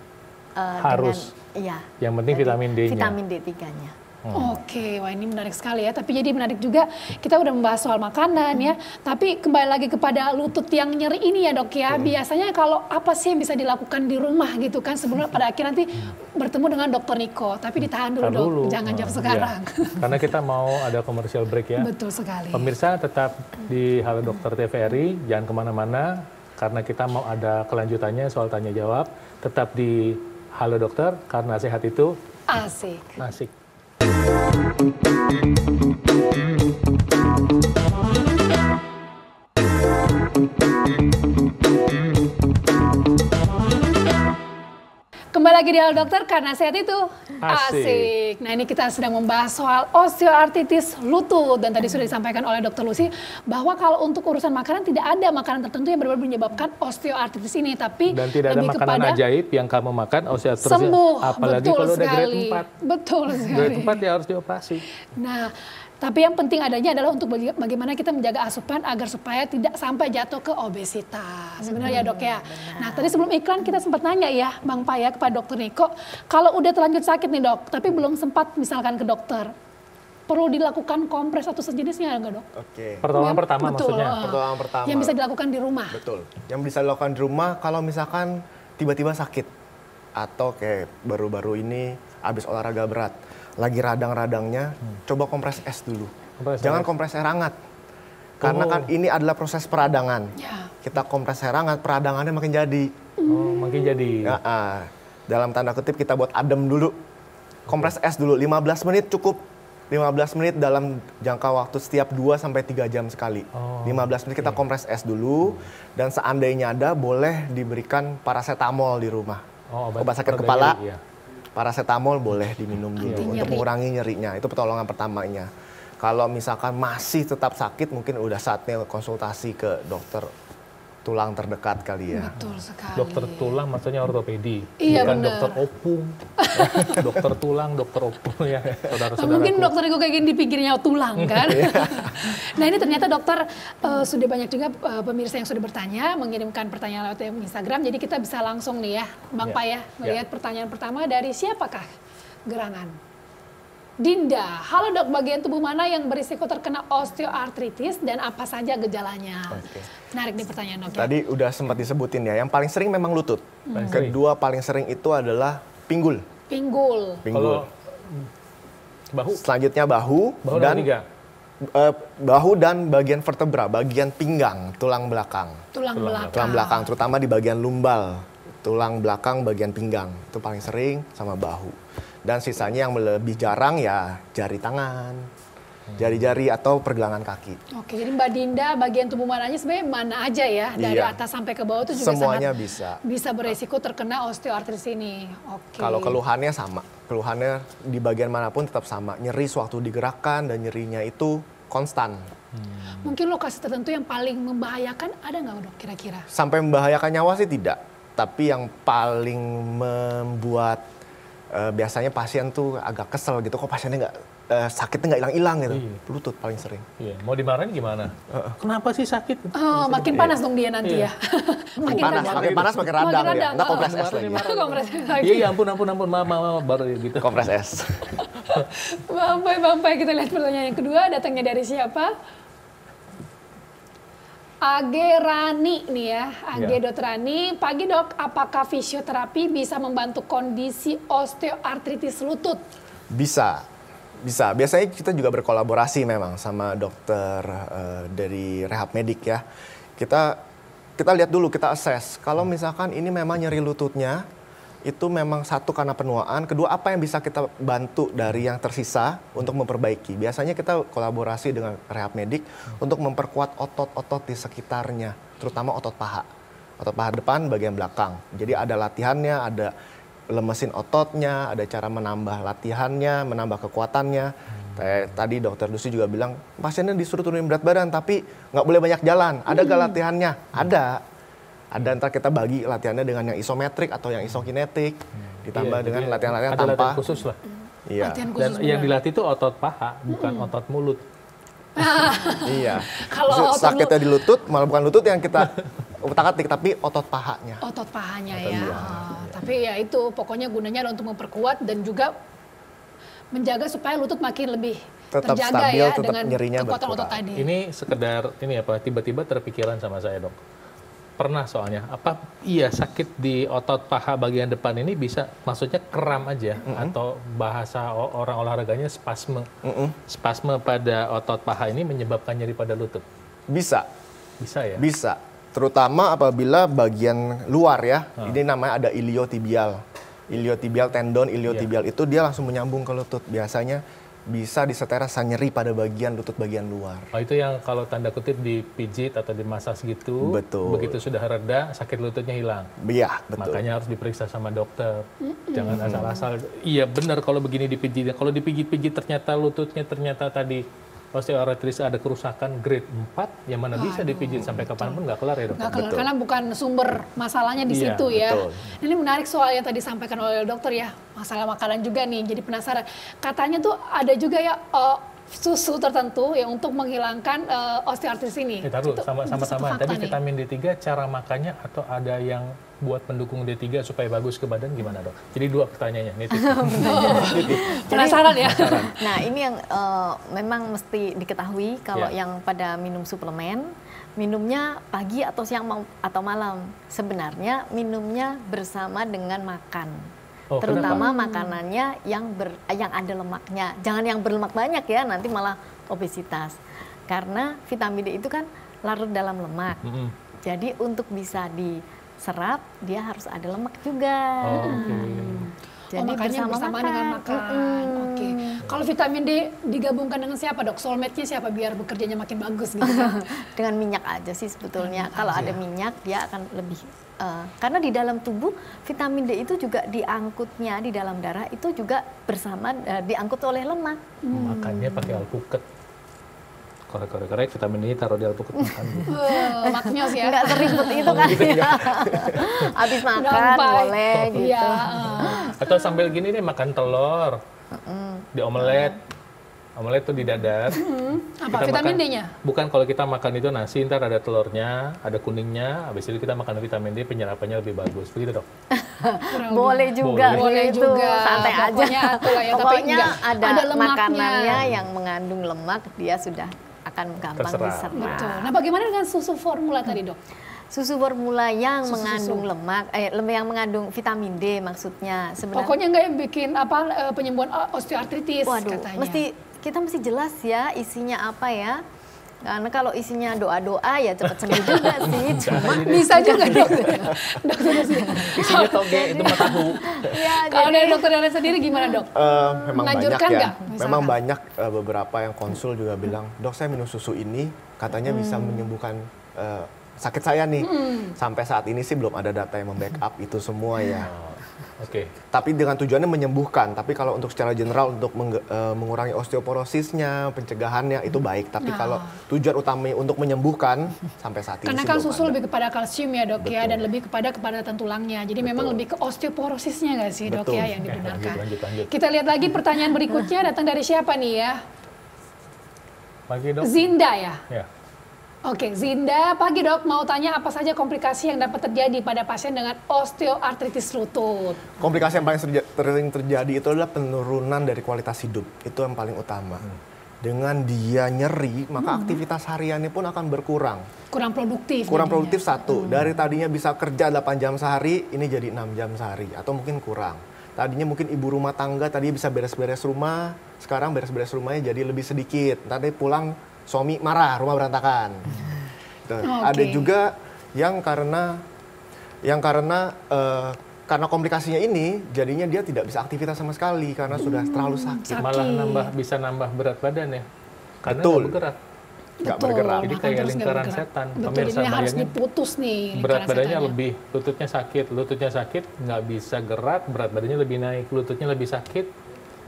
[SPEAKER 2] Harus.
[SPEAKER 4] Iya.
[SPEAKER 2] Yang penting vitamin D-nya.
[SPEAKER 4] Vitamin D3-nya.
[SPEAKER 1] Oke, wah ini menarik sekali ya. Tapi jadi menarik juga kita udah membahas soal makanan ya. Tapi kembali lagi kepada lutut yang nyeri ini ya dok ya. Biasanya kalau apa sih yang bisa dilakukan di rumah gitu kan sebelum pada akhir nanti bertemu dengan dokter Niko. Tapi ditahan dulu dok, jangan jam sekarang.
[SPEAKER 2] Iya. Karena kita mau ada commercial break ya.
[SPEAKER 1] Betul sekali.
[SPEAKER 2] Pemirsa tetap di Halo Dokter TVRI, jangan kemana-mana karena kita mau ada kelanjutannya soal tanya jawab. Tetap di Halo Dokter karena sehat itu
[SPEAKER 1] Asik.
[SPEAKER 2] asik.
[SPEAKER 1] Kembali lagi di Halo Dokter karena sehat itu
[SPEAKER 2] Asik.
[SPEAKER 1] Nah ini kita sedang membahas soal osteoartritis lutut dan tadi sudah disampaikan oleh Dokter Lucy bahwa kalau untuk urusan makanan tidak ada makanan tertentu yang benar-benar menyebabkan osteoartritis ini, tapi
[SPEAKER 2] Dan tidak ada
[SPEAKER 1] lebih
[SPEAKER 2] makanan
[SPEAKER 1] kepada
[SPEAKER 2] ajaib yang kamu makan osteoartritis.
[SPEAKER 1] sembuh.
[SPEAKER 2] Apalagi
[SPEAKER 1] Betul
[SPEAKER 2] kalau udah grade
[SPEAKER 1] sekali.
[SPEAKER 2] 4.
[SPEAKER 1] Betul sekali.
[SPEAKER 2] Grade 4 ya harus dioperasi.
[SPEAKER 1] Nah, tapi yang penting adanya adalah untuk bagaimana kita menjaga asupan agar supaya tidak sampai jatuh ke obesitas. Sebenarnya ya dok ya. Nah tadi sebelum iklan kita sempat nanya ya Bang Pai ya kepada dokter Niko. Kalau udah terlanjur sakit nih dok, tapi belum sempat misalkan ke dokter. perlu dilakukan kompres atau sejenisnya enggak, Dok?
[SPEAKER 3] Oke.
[SPEAKER 2] Pertolongan pertama
[SPEAKER 1] Betul,
[SPEAKER 2] maksudnya.
[SPEAKER 3] Pertolongan pertama.
[SPEAKER 1] Yang bisa dilakukan di rumah.
[SPEAKER 3] Betul. Yang bisa dilakukan di rumah kalau misalkan tiba-tiba sakit atau kayak baru-baru ini habis olahraga berat, lagi radang-radangnya, coba kompres es dulu.
[SPEAKER 2] Kompres
[SPEAKER 3] Jangan
[SPEAKER 2] es.
[SPEAKER 3] kompres air hangat. Karena kan ini adalah proses peradangan.
[SPEAKER 1] Ya.
[SPEAKER 3] Kita kompres air hangat, peradangannya makin jadi.
[SPEAKER 2] Oh, makin jadi.
[SPEAKER 3] Ya, dalam tanda kutip kita buat adem dulu. Kompres es dulu 15 menit cukup. 15 menit dalam jangka waktu setiap 2 sampai 3 jam sekali.
[SPEAKER 2] Oh,
[SPEAKER 3] 15 menit kita kompres es dulu dan seandainya ada boleh diberikan paracetamol di rumah.
[SPEAKER 2] Oh,
[SPEAKER 3] obat sakit
[SPEAKER 2] pereda
[SPEAKER 3] kepala.
[SPEAKER 2] nyeri, ya.
[SPEAKER 3] Paracetamol boleh diminum dulu
[SPEAKER 1] Anti
[SPEAKER 3] untuk
[SPEAKER 1] nyeri.
[SPEAKER 3] mengurangi nyerinya. Itu pertolongan pertamanya. Kalau misalkan masih tetap sakit mungkin udah saatnya konsultasi ke dokter tulang terdekat kali ya.
[SPEAKER 1] Betul sekali.
[SPEAKER 2] Dokter tulang maksudnya ortopedi,
[SPEAKER 1] Iya,
[SPEAKER 2] bukan
[SPEAKER 1] benar.
[SPEAKER 2] dokter opung. Dokter tulang, dokter opung ya,
[SPEAKER 1] Nah,
[SPEAKER 2] saudara-saudaraku.
[SPEAKER 1] mungkin dokter itu kayak gini di pinggirnya tulang kan. Nah ini ternyata dokter sudah banyak juga pemirsa yang sudah bertanya, mengirimkan pertanyaan lewat Instagram. Jadi kita bisa langsung nih ya, Bang
[SPEAKER 2] Ya.
[SPEAKER 1] Pa ya, melihat pertanyaan pertama dari siapakah gerangan? Dinda, halo dok, bagian tubuh mana yang berisiko terkena osteoartritis dan apa saja gejalanya?
[SPEAKER 3] Oke.
[SPEAKER 1] Menarik nih pertanyaan dok ya.
[SPEAKER 3] Tadi udah sempat disebutin ya, yang paling sering memang lutut.
[SPEAKER 2] Paling sering.
[SPEAKER 3] Kedua paling sering itu adalah pinggul.
[SPEAKER 1] Pinggul.
[SPEAKER 3] Pinggul.
[SPEAKER 2] Kalau bahu,
[SPEAKER 3] Selanjutnya bahu,
[SPEAKER 2] bahu
[SPEAKER 3] dan
[SPEAKER 2] tiga.
[SPEAKER 3] bahu dan bagian vertebra, bagian pinggang, tulang belakang.
[SPEAKER 1] Tulang belakang.
[SPEAKER 3] Tulang belakang, terutama di bagian lumbal. Tulang belakang bagian pinggang, itu paling sering sama bahu. Dan sisanya yang lebih jarang ya jari tangan, jari-jari atau pergelangan kaki.
[SPEAKER 1] Oke, jadi Mbak Dinda bagian tubuh mananya sebenarnya mana aja ya, dari
[SPEAKER 3] Iya.
[SPEAKER 1] atas sampai ke bawah itu juga
[SPEAKER 3] Semuanya
[SPEAKER 1] sangat
[SPEAKER 3] bisa.
[SPEAKER 1] bisa beresiko terkena osteoartritis ini. Oke.
[SPEAKER 3] Kalau keluhannya sama, keluhannya di bagian manapun tetap sama. Nyeri sewaktu digerakkan dan nyerinya itu konstan.
[SPEAKER 1] Mungkin lokasi tertentu yang paling membahayakan ada nggak dok kira-kira?
[SPEAKER 3] Sampai membahayakan nyawa sih tidak. Tapi yang paling membuat biasanya pasien tuh agak kesel gitu. Kok pasiennya nggak sakitnya nggak hilang-hilang gitu.
[SPEAKER 2] Iya.
[SPEAKER 3] Lutut paling sering.
[SPEAKER 2] Iya, mau dimarahin gimana? Kenapa sih sakit?
[SPEAKER 1] Oh, makin panas dong dia nanti
[SPEAKER 2] Iya.
[SPEAKER 1] ya.
[SPEAKER 3] Makin panas,
[SPEAKER 1] radang.
[SPEAKER 3] makin panas makin radang
[SPEAKER 1] Makin
[SPEAKER 3] dia.
[SPEAKER 1] radang.
[SPEAKER 3] Ntar kompres es
[SPEAKER 2] Marah
[SPEAKER 3] lagi.
[SPEAKER 2] nih, marah.
[SPEAKER 1] Kompres lagi.
[SPEAKER 2] Iya, ya ampun, maaf, baru gitu.
[SPEAKER 3] Kompres es.
[SPEAKER 1] Bampai, kita lihat pertanyaan yang kedua, datangnya dari siapa? Age Rani nih ya, Age
[SPEAKER 2] Ya.
[SPEAKER 1] Dot Rani. Pagi dok, apakah fisioterapi bisa membantu kondisi osteoartritis lutut?
[SPEAKER 3] Bisa. Biasanya kita juga berkolaborasi memang sama dokter dari rehab medik ya. Kita lihat dulu, kita assess. Kalau misalkan ini memang nyeri lututnya, itu memang satu karena penuaan. Kedua, apa yang bisa kita bantu dari yang tersisa untuk memperbaiki. Biasanya kita kolaborasi dengan rehab medik untuk memperkuat otot-otot di sekitarnya, terutama otot paha. Otot paha depan, bagian belakang. Jadi ada latihannya, ada lemesin ototnya, ada cara menambah latihannya, menambah kekuatannya. Tadi dokter Lucy juga bilang, pasiennya disuruh turunin berat badan, tapi nggak boleh banyak jalan. Ada gak latihannya? Ada, ntar kita bagi latihannya dengan yang isometrik atau yang isokinetik, ditambah
[SPEAKER 2] Iya,
[SPEAKER 3] dengan
[SPEAKER 2] jadi
[SPEAKER 3] latihan-latihan
[SPEAKER 2] ada
[SPEAKER 3] tanpa.
[SPEAKER 2] latihan khusus lah.
[SPEAKER 3] Iya,
[SPEAKER 1] Latihan
[SPEAKER 2] Dan
[SPEAKER 1] khusus
[SPEAKER 2] yang
[SPEAKER 1] benar.
[SPEAKER 2] dilatih itu otot paha, bukan otot mulut.
[SPEAKER 3] iya.
[SPEAKER 1] Kalau otot
[SPEAKER 3] Sakitnya di lutut, malah bukan lutut yang kita utak-atik, tapi otot pahanya.
[SPEAKER 1] Otot pahanya
[SPEAKER 3] Otot
[SPEAKER 1] ya.
[SPEAKER 3] paha,
[SPEAKER 1] Oh, tapi ya itu pokoknya gunanya adalah untuk memperkuat dan juga menjaga supaya lutut makin lebih
[SPEAKER 3] Tetap
[SPEAKER 1] terjaga
[SPEAKER 3] stabil,
[SPEAKER 1] ya
[SPEAKER 3] tetap
[SPEAKER 1] dengan
[SPEAKER 3] nyerinya
[SPEAKER 1] kekuatan otot
[SPEAKER 3] berkurang.
[SPEAKER 1] tadi.
[SPEAKER 2] Ini sekedar tiba-tiba terpikiran sama saya dok. Pernah soalnya, apa iya sakit di otot paha bagian depan ini bisa maksudnya kram aja atau bahasa orang olahraganya spasme. Spasme pada otot paha ini menyebabkan nyeri pada lutut.
[SPEAKER 3] Bisa,
[SPEAKER 2] Bisa ya?
[SPEAKER 3] bisa. Terutama apabila bagian luar ya, ini namanya ada iliotibial. Iliotibial tendon, iliotibial itu dia langsung menyambung ke lutut. Biasanya bisa disetel rasa nyeri pada bagian lutut bagian luar.
[SPEAKER 2] Oh, itu yang kalau tanda kutip dipijit atau dimasas gitu,
[SPEAKER 3] Betul.
[SPEAKER 2] begitu sudah reda sakit lututnya hilang.
[SPEAKER 3] Iya, betul.
[SPEAKER 2] Makanya harus diperiksa sama dokter. Jangan asal-asal. Iya benar kalau begini dipijit. Kalau dipijit-pijit ternyata lututnya ternyata tadi osteoartritis ada kerusakan grade 4, yang mana bisa dipijit sampai kapanpun nggak kelar ya dok?
[SPEAKER 1] Nggak kelar, karena bukan sumber masalahnya di
[SPEAKER 2] Iya,
[SPEAKER 1] situ ya.
[SPEAKER 3] betul.
[SPEAKER 1] Ini menarik soal yang tadi disampaikan oleh dokter ya, masalah makanan juga nih. Jadi penasaran. Katanya tuh ada juga ya susu tertentu ya untuk menghilangkan osteoartritis ini.
[SPEAKER 2] Taruh
[SPEAKER 1] Itu
[SPEAKER 2] sama-sama
[SPEAKER 1] satu
[SPEAKER 2] tambahan.
[SPEAKER 1] fakta
[SPEAKER 2] Tadi
[SPEAKER 1] nih.
[SPEAKER 2] vitamin D3 cara makannya atau ada yang buat pendukung D3 supaya bagus ke badan gimana dok? Jadi 2 pertanyaannya. Nitip.
[SPEAKER 1] Penasaran ya?
[SPEAKER 4] Nah, ini yang memang mesti diketahui kalau yang pada minum suplemen, minumnya pagi atau siang atau malam. Sebenarnya minumnya bersama dengan makan.
[SPEAKER 2] Oh,
[SPEAKER 4] Terutama
[SPEAKER 2] kenapa?
[SPEAKER 4] makanannya yang ada lemaknya. Jangan yang berlemak banyak ya, nanti malah obesitas. Karena vitamin D itu kan larut dalam lemak. Jadi untuk bisa diserap, dia harus ada lemak juga. Jadi
[SPEAKER 1] makanya bersama dengan makan. Oke. Kalau vitamin D digabungkan dengan siapa dok? Soulmate-nya siapa biar bekerjanya makin bagus gitu?
[SPEAKER 4] Dengan minyak aja sih sebetulnya. Kalau ada minyak dia akan lebih karena di dalam tubuh vitamin D itu juga diangkutnya di dalam darah itu juga bersama diangkut oleh lemak.
[SPEAKER 2] Makannya pakai alpukat. Korek vitamin D taruh di alpukat makan.
[SPEAKER 1] Lemaknya sih ya.
[SPEAKER 4] Enggak seribut itu kan. Habis makan boleh gitu.
[SPEAKER 1] Iya.
[SPEAKER 2] Atau sambil gini deh makan telur. Di omelet. Omelet tuh di dadar.
[SPEAKER 1] Apa vitamin D-nya?
[SPEAKER 2] Bukan, kalau kita makan itu nasi, ntar ada telurnya, ada kuningnya, habis itu kita makan vitamin D, penyerapannya lebih bagus. Begitu dok?
[SPEAKER 4] Boleh juga,
[SPEAKER 1] Boleh
[SPEAKER 4] gitu.
[SPEAKER 1] juga.
[SPEAKER 4] Santai
[SPEAKER 1] Pokoknya
[SPEAKER 4] aja.
[SPEAKER 1] itulah ya, tapi
[SPEAKER 4] Pokoknya
[SPEAKER 1] enggak.
[SPEAKER 4] ada
[SPEAKER 1] lemaknya.
[SPEAKER 4] makanannya yang mengandung lemak, dia sudah akan gampang
[SPEAKER 2] Terserap.
[SPEAKER 4] diserap.
[SPEAKER 1] Betul. Nah bagaimana dengan susu formula tadi dok?
[SPEAKER 4] Susu formula yang
[SPEAKER 1] Susu.
[SPEAKER 4] mengandung lemak, yang mengandung vitamin D maksudnya. Sebenarnya
[SPEAKER 1] Pokoknya nggak yang bikin penyembuhan osteoartritis katanya.
[SPEAKER 4] kita mesti jelas ya isinya apa ya. Karena kalau isinya doa-doa ya cepat sembuh juga sih. Cuma
[SPEAKER 1] Bisa juga dok. Dokter
[SPEAKER 2] Isinya toge, itu mah tahu.
[SPEAKER 4] ya,
[SPEAKER 1] Kalau
[SPEAKER 4] jadi
[SPEAKER 1] dari dokter Dana sendiri gimana dok?
[SPEAKER 3] Memang banyak
[SPEAKER 1] Menganjurkan
[SPEAKER 3] ya.
[SPEAKER 1] nggak, misalkan?
[SPEAKER 3] Memang banyak beberapa yang konsul juga bilang, dok saya minum susu ini katanya bisa menyembuhkan sakit saya nih. Sampai saat ini sih belum ada data yang membackup itu semua ya.
[SPEAKER 2] Oke.
[SPEAKER 3] Tapi dengan tujuannya menyembuhkan. Tapi kalau untuk secara general untuk mengurangi osteoporosisnya, pencegahannya itu baik. Tapi kalau tujuan utama untuk menyembuhkan sampai saat ini
[SPEAKER 1] Karena
[SPEAKER 3] sih
[SPEAKER 1] kan
[SPEAKER 3] belum
[SPEAKER 1] susu
[SPEAKER 3] ada.
[SPEAKER 1] lebih kepada kalsium ya dok ya,
[SPEAKER 3] Betul.
[SPEAKER 1] dan lebih kepada kepadatan tulangnya. Jadi memang lebih ke osteoporosisnya nggak sih dok
[SPEAKER 3] Betul.
[SPEAKER 1] ya yang dibenarkan.
[SPEAKER 2] Lanjut.
[SPEAKER 1] Kita lihat lagi pertanyaan berikutnya datang dari siapa nih ya?
[SPEAKER 2] Pagi dok.
[SPEAKER 1] Zinda ya?
[SPEAKER 2] Ya.
[SPEAKER 1] Oke, Zinda, pagi dok. Mau tanya apa saja komplikasi yang dapat terjadi pada pasien dengan osteoartritis lutut?
[SPEAKER 3] Komplikasi yang paling sering terjadi itu adalah penurunan dari kualitas hidup. Itu yang paling utama. Dengan dia nyeri, maka aktivitas hariannya pun akan berkurang.
[SPEAKER 1] Kurang produktif.
[SPEAKER 3] Kurang
[SPEAKER 1] jadinya.
[SPEAKER 3] produktif satu. Dari tadinya bisa kerja 8 jam sehari, ini jadi 6 jam sehari. Atau mungkin kurang. Tadinya mungkin ibu rumah tangga, tadi bisa beres-beres rumah. Sekarang beres-beres rumahnya jadi lebih sedikit. Tadi pulang, suami marah, rumah berantakan. Ada juga yang karena komplikasinya ini, jadinya dia tidak bisa aktivitas sama sekali karena sudah terlalu sakit.
[SPEAKER 2] Malah bisa nambah berat badan ya. Karena
[SPEAKER 3] Betul.
[SPEAKER 2] nggak bergerak.
[SPEAKER 3] Nggak
[SPEAKER 1] Betul,
[SPEAKER 3] bergerak.
[SPEAKER 2] Jadi
[SPEAKER 1] makan
[SPEAKER 2] kayak
[SPEAKER 1] terus nggak
[SPEAKER 2] lingkaran
[SPEAKER 1] bergerak.
[SPEAKER 2] setan.
[SPEAKER 1] Betul,
[SPEAKER 2] Pemirsa,
[SPEAKER 1] jadinya harus
[SPEAKER 2] bayangin.
[SPEAKER 1] diputus nih
[SPEAKER 2] Berat
[SPEAKER 1] lingkaran
[SPEAKER 2] badannya
[SPEAKER 1] setannya.
[SPEAKER 2] lebih, lututnya sakit, nggak bisa gerak, berat badannya lebih naik, lututnya lebih sakit,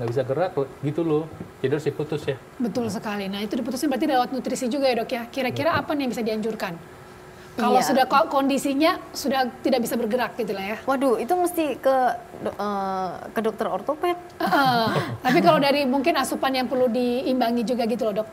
[SPEAKER 2] nggak bisa gerak, gitu loh. Jadi harus diputus ya.
[SPEAKER 1] Betul sekali. Nah itu diputusin berarti lewat nutrisi juga ya dok ya. Kira-kira apa nih yang bisa dianjurkan? Kalau
[SPEAKER 4] Iya.
[SPEAKER 1] sudah kondisinya sudah tidak bisa bergerak gitu lah ya.
[SPEAKER 4] waduh itu mesti ke dokter ortoped.
[SPEAKER 1] Tapi kalau dari mungkin asupan yang perlu diimbangi juga gitu loh dok.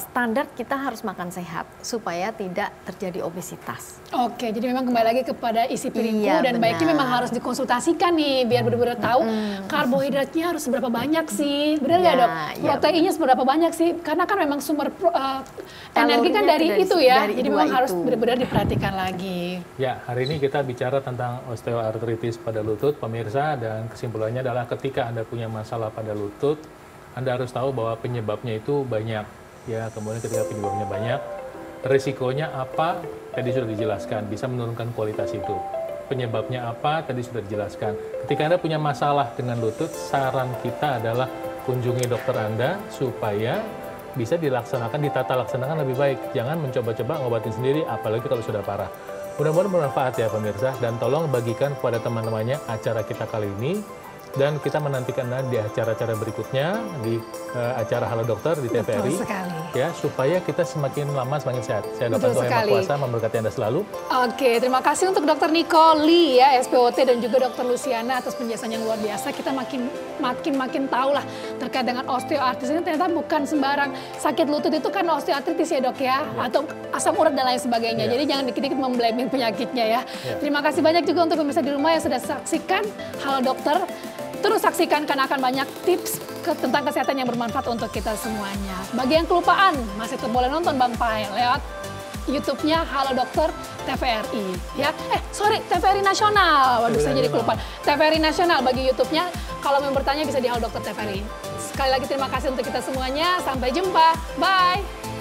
[SPEAKER 4] Standar kita harus makan sehat supaya tidak terjadi obesitas.
[SPEAKER 1] Oke, jadi memang kembali lagi kepada isi piringku
[SPEAKER 4] Iya,
[SPEAKER 1] dan baiknya
[SPEAKER 4] benar.
[SPEAKER 1] memang harus dikonsultasikan nih biar benar-benar tahu karbohidratnya harus seberapa banyak sih, benar nggak
[SPEAKER 4] Ya,
[SPEAKER 1] dok?
[SPEAKER 4] iya.
[SPEAKER 1] Proteinnya seberapa banyak sih? Karena kan memang sumber energi kan
[SPEAKER 4] Kalorinya
[SPEAKER 1] dari itu ya,
[SPEAKER 4] dari
[SPEAKER 1] jadi
[SPEAKER 4] dua
[SPEAKER 1] memang harus
[SPEAKER 4] itu.
[SPEAKER 1] benar-benar diperhatikan lagi.
[SPEAKER 2] Ya, hari ini kita bicara tentang osteoartritis pada lutut, pemirsa, dan kesimpulannya adalah ketika Anda punya masalah pada lutut, Anda harus tahu bahwa penyebabnya itu banyak. Ya, kemudian ketika penyebabnya banyak, risikonya apa? Tadi sudah dijelaskan, bisa menurunkan kualitas hidup. Penyebabnya apa? Tadi sudah dijelaskan. Ketika Anda punya masalah dengan lutut, saran kita adalah kunjungi dokter Anda supaya bisa ditata laksanakan lebih baik. Jangan mencoba-coba ngobatin sendiri, apalagi kalau sudah parah. Mudah-mudahan bermanfaat ya pemirsa, dan tolong bagikan kepada teman-temannya acara kita kali ini. Dan kita menantikan di acara-acara berikutnya, di acara Halo Dokter di TVRI.
[SPEAKER 1] Betul sekali.
[SPEAKER 2] Ya, supaya kita semakin lama semakin sehat. Saya doakan
[SPEAKER 1] Betul
[SPEAKER 2] Tuhan Yang Maha
[SPEAKER 1] sekali.
[SPEAKER 2] Kuasa memberkati Anda selalu.
[SPEAKER 1] Oke, terima kasih untuk Dokter Nicole ya, SPOT, dan juga Dokter Luciana atas penjelasan yang luar biasa. Kita makin tahu lah terkait dengan osteoartritis ini ternyata bukan sembarang sakit lutut itu kan osteoartritis ya dok ya, atau asam urat dan lain sebagainya.
[SPEAKER 2] Ya.
[SPEAKER 1] Jadi jangan dikit-dikit memblaming penyakitnya ya.
[SPEAKER 2] Ya.
[SPEAKER 1] Terima kasih banyak juga untuk pemirsa di rumah yang sudah saksikan Halo Dokter. Terus saksikan karena akan banyak tips tentang kesehatan yang bermanfaat untuk kita semuanya. Bagi yang kelupaan, masih tetap boleh nonton Bang Pai lewat YouTube-nya Halo Dokter TVRI ya. TVRI Nasional. Waduh, saya jadi kelupaan. TVRI Nasional bagi YouTube-nya. Kalau mau bertanya bisa di Halo Dokter TVRI. Sekali lagi terima kasih untuk kita semuanya. Sampai jumpa. Bye.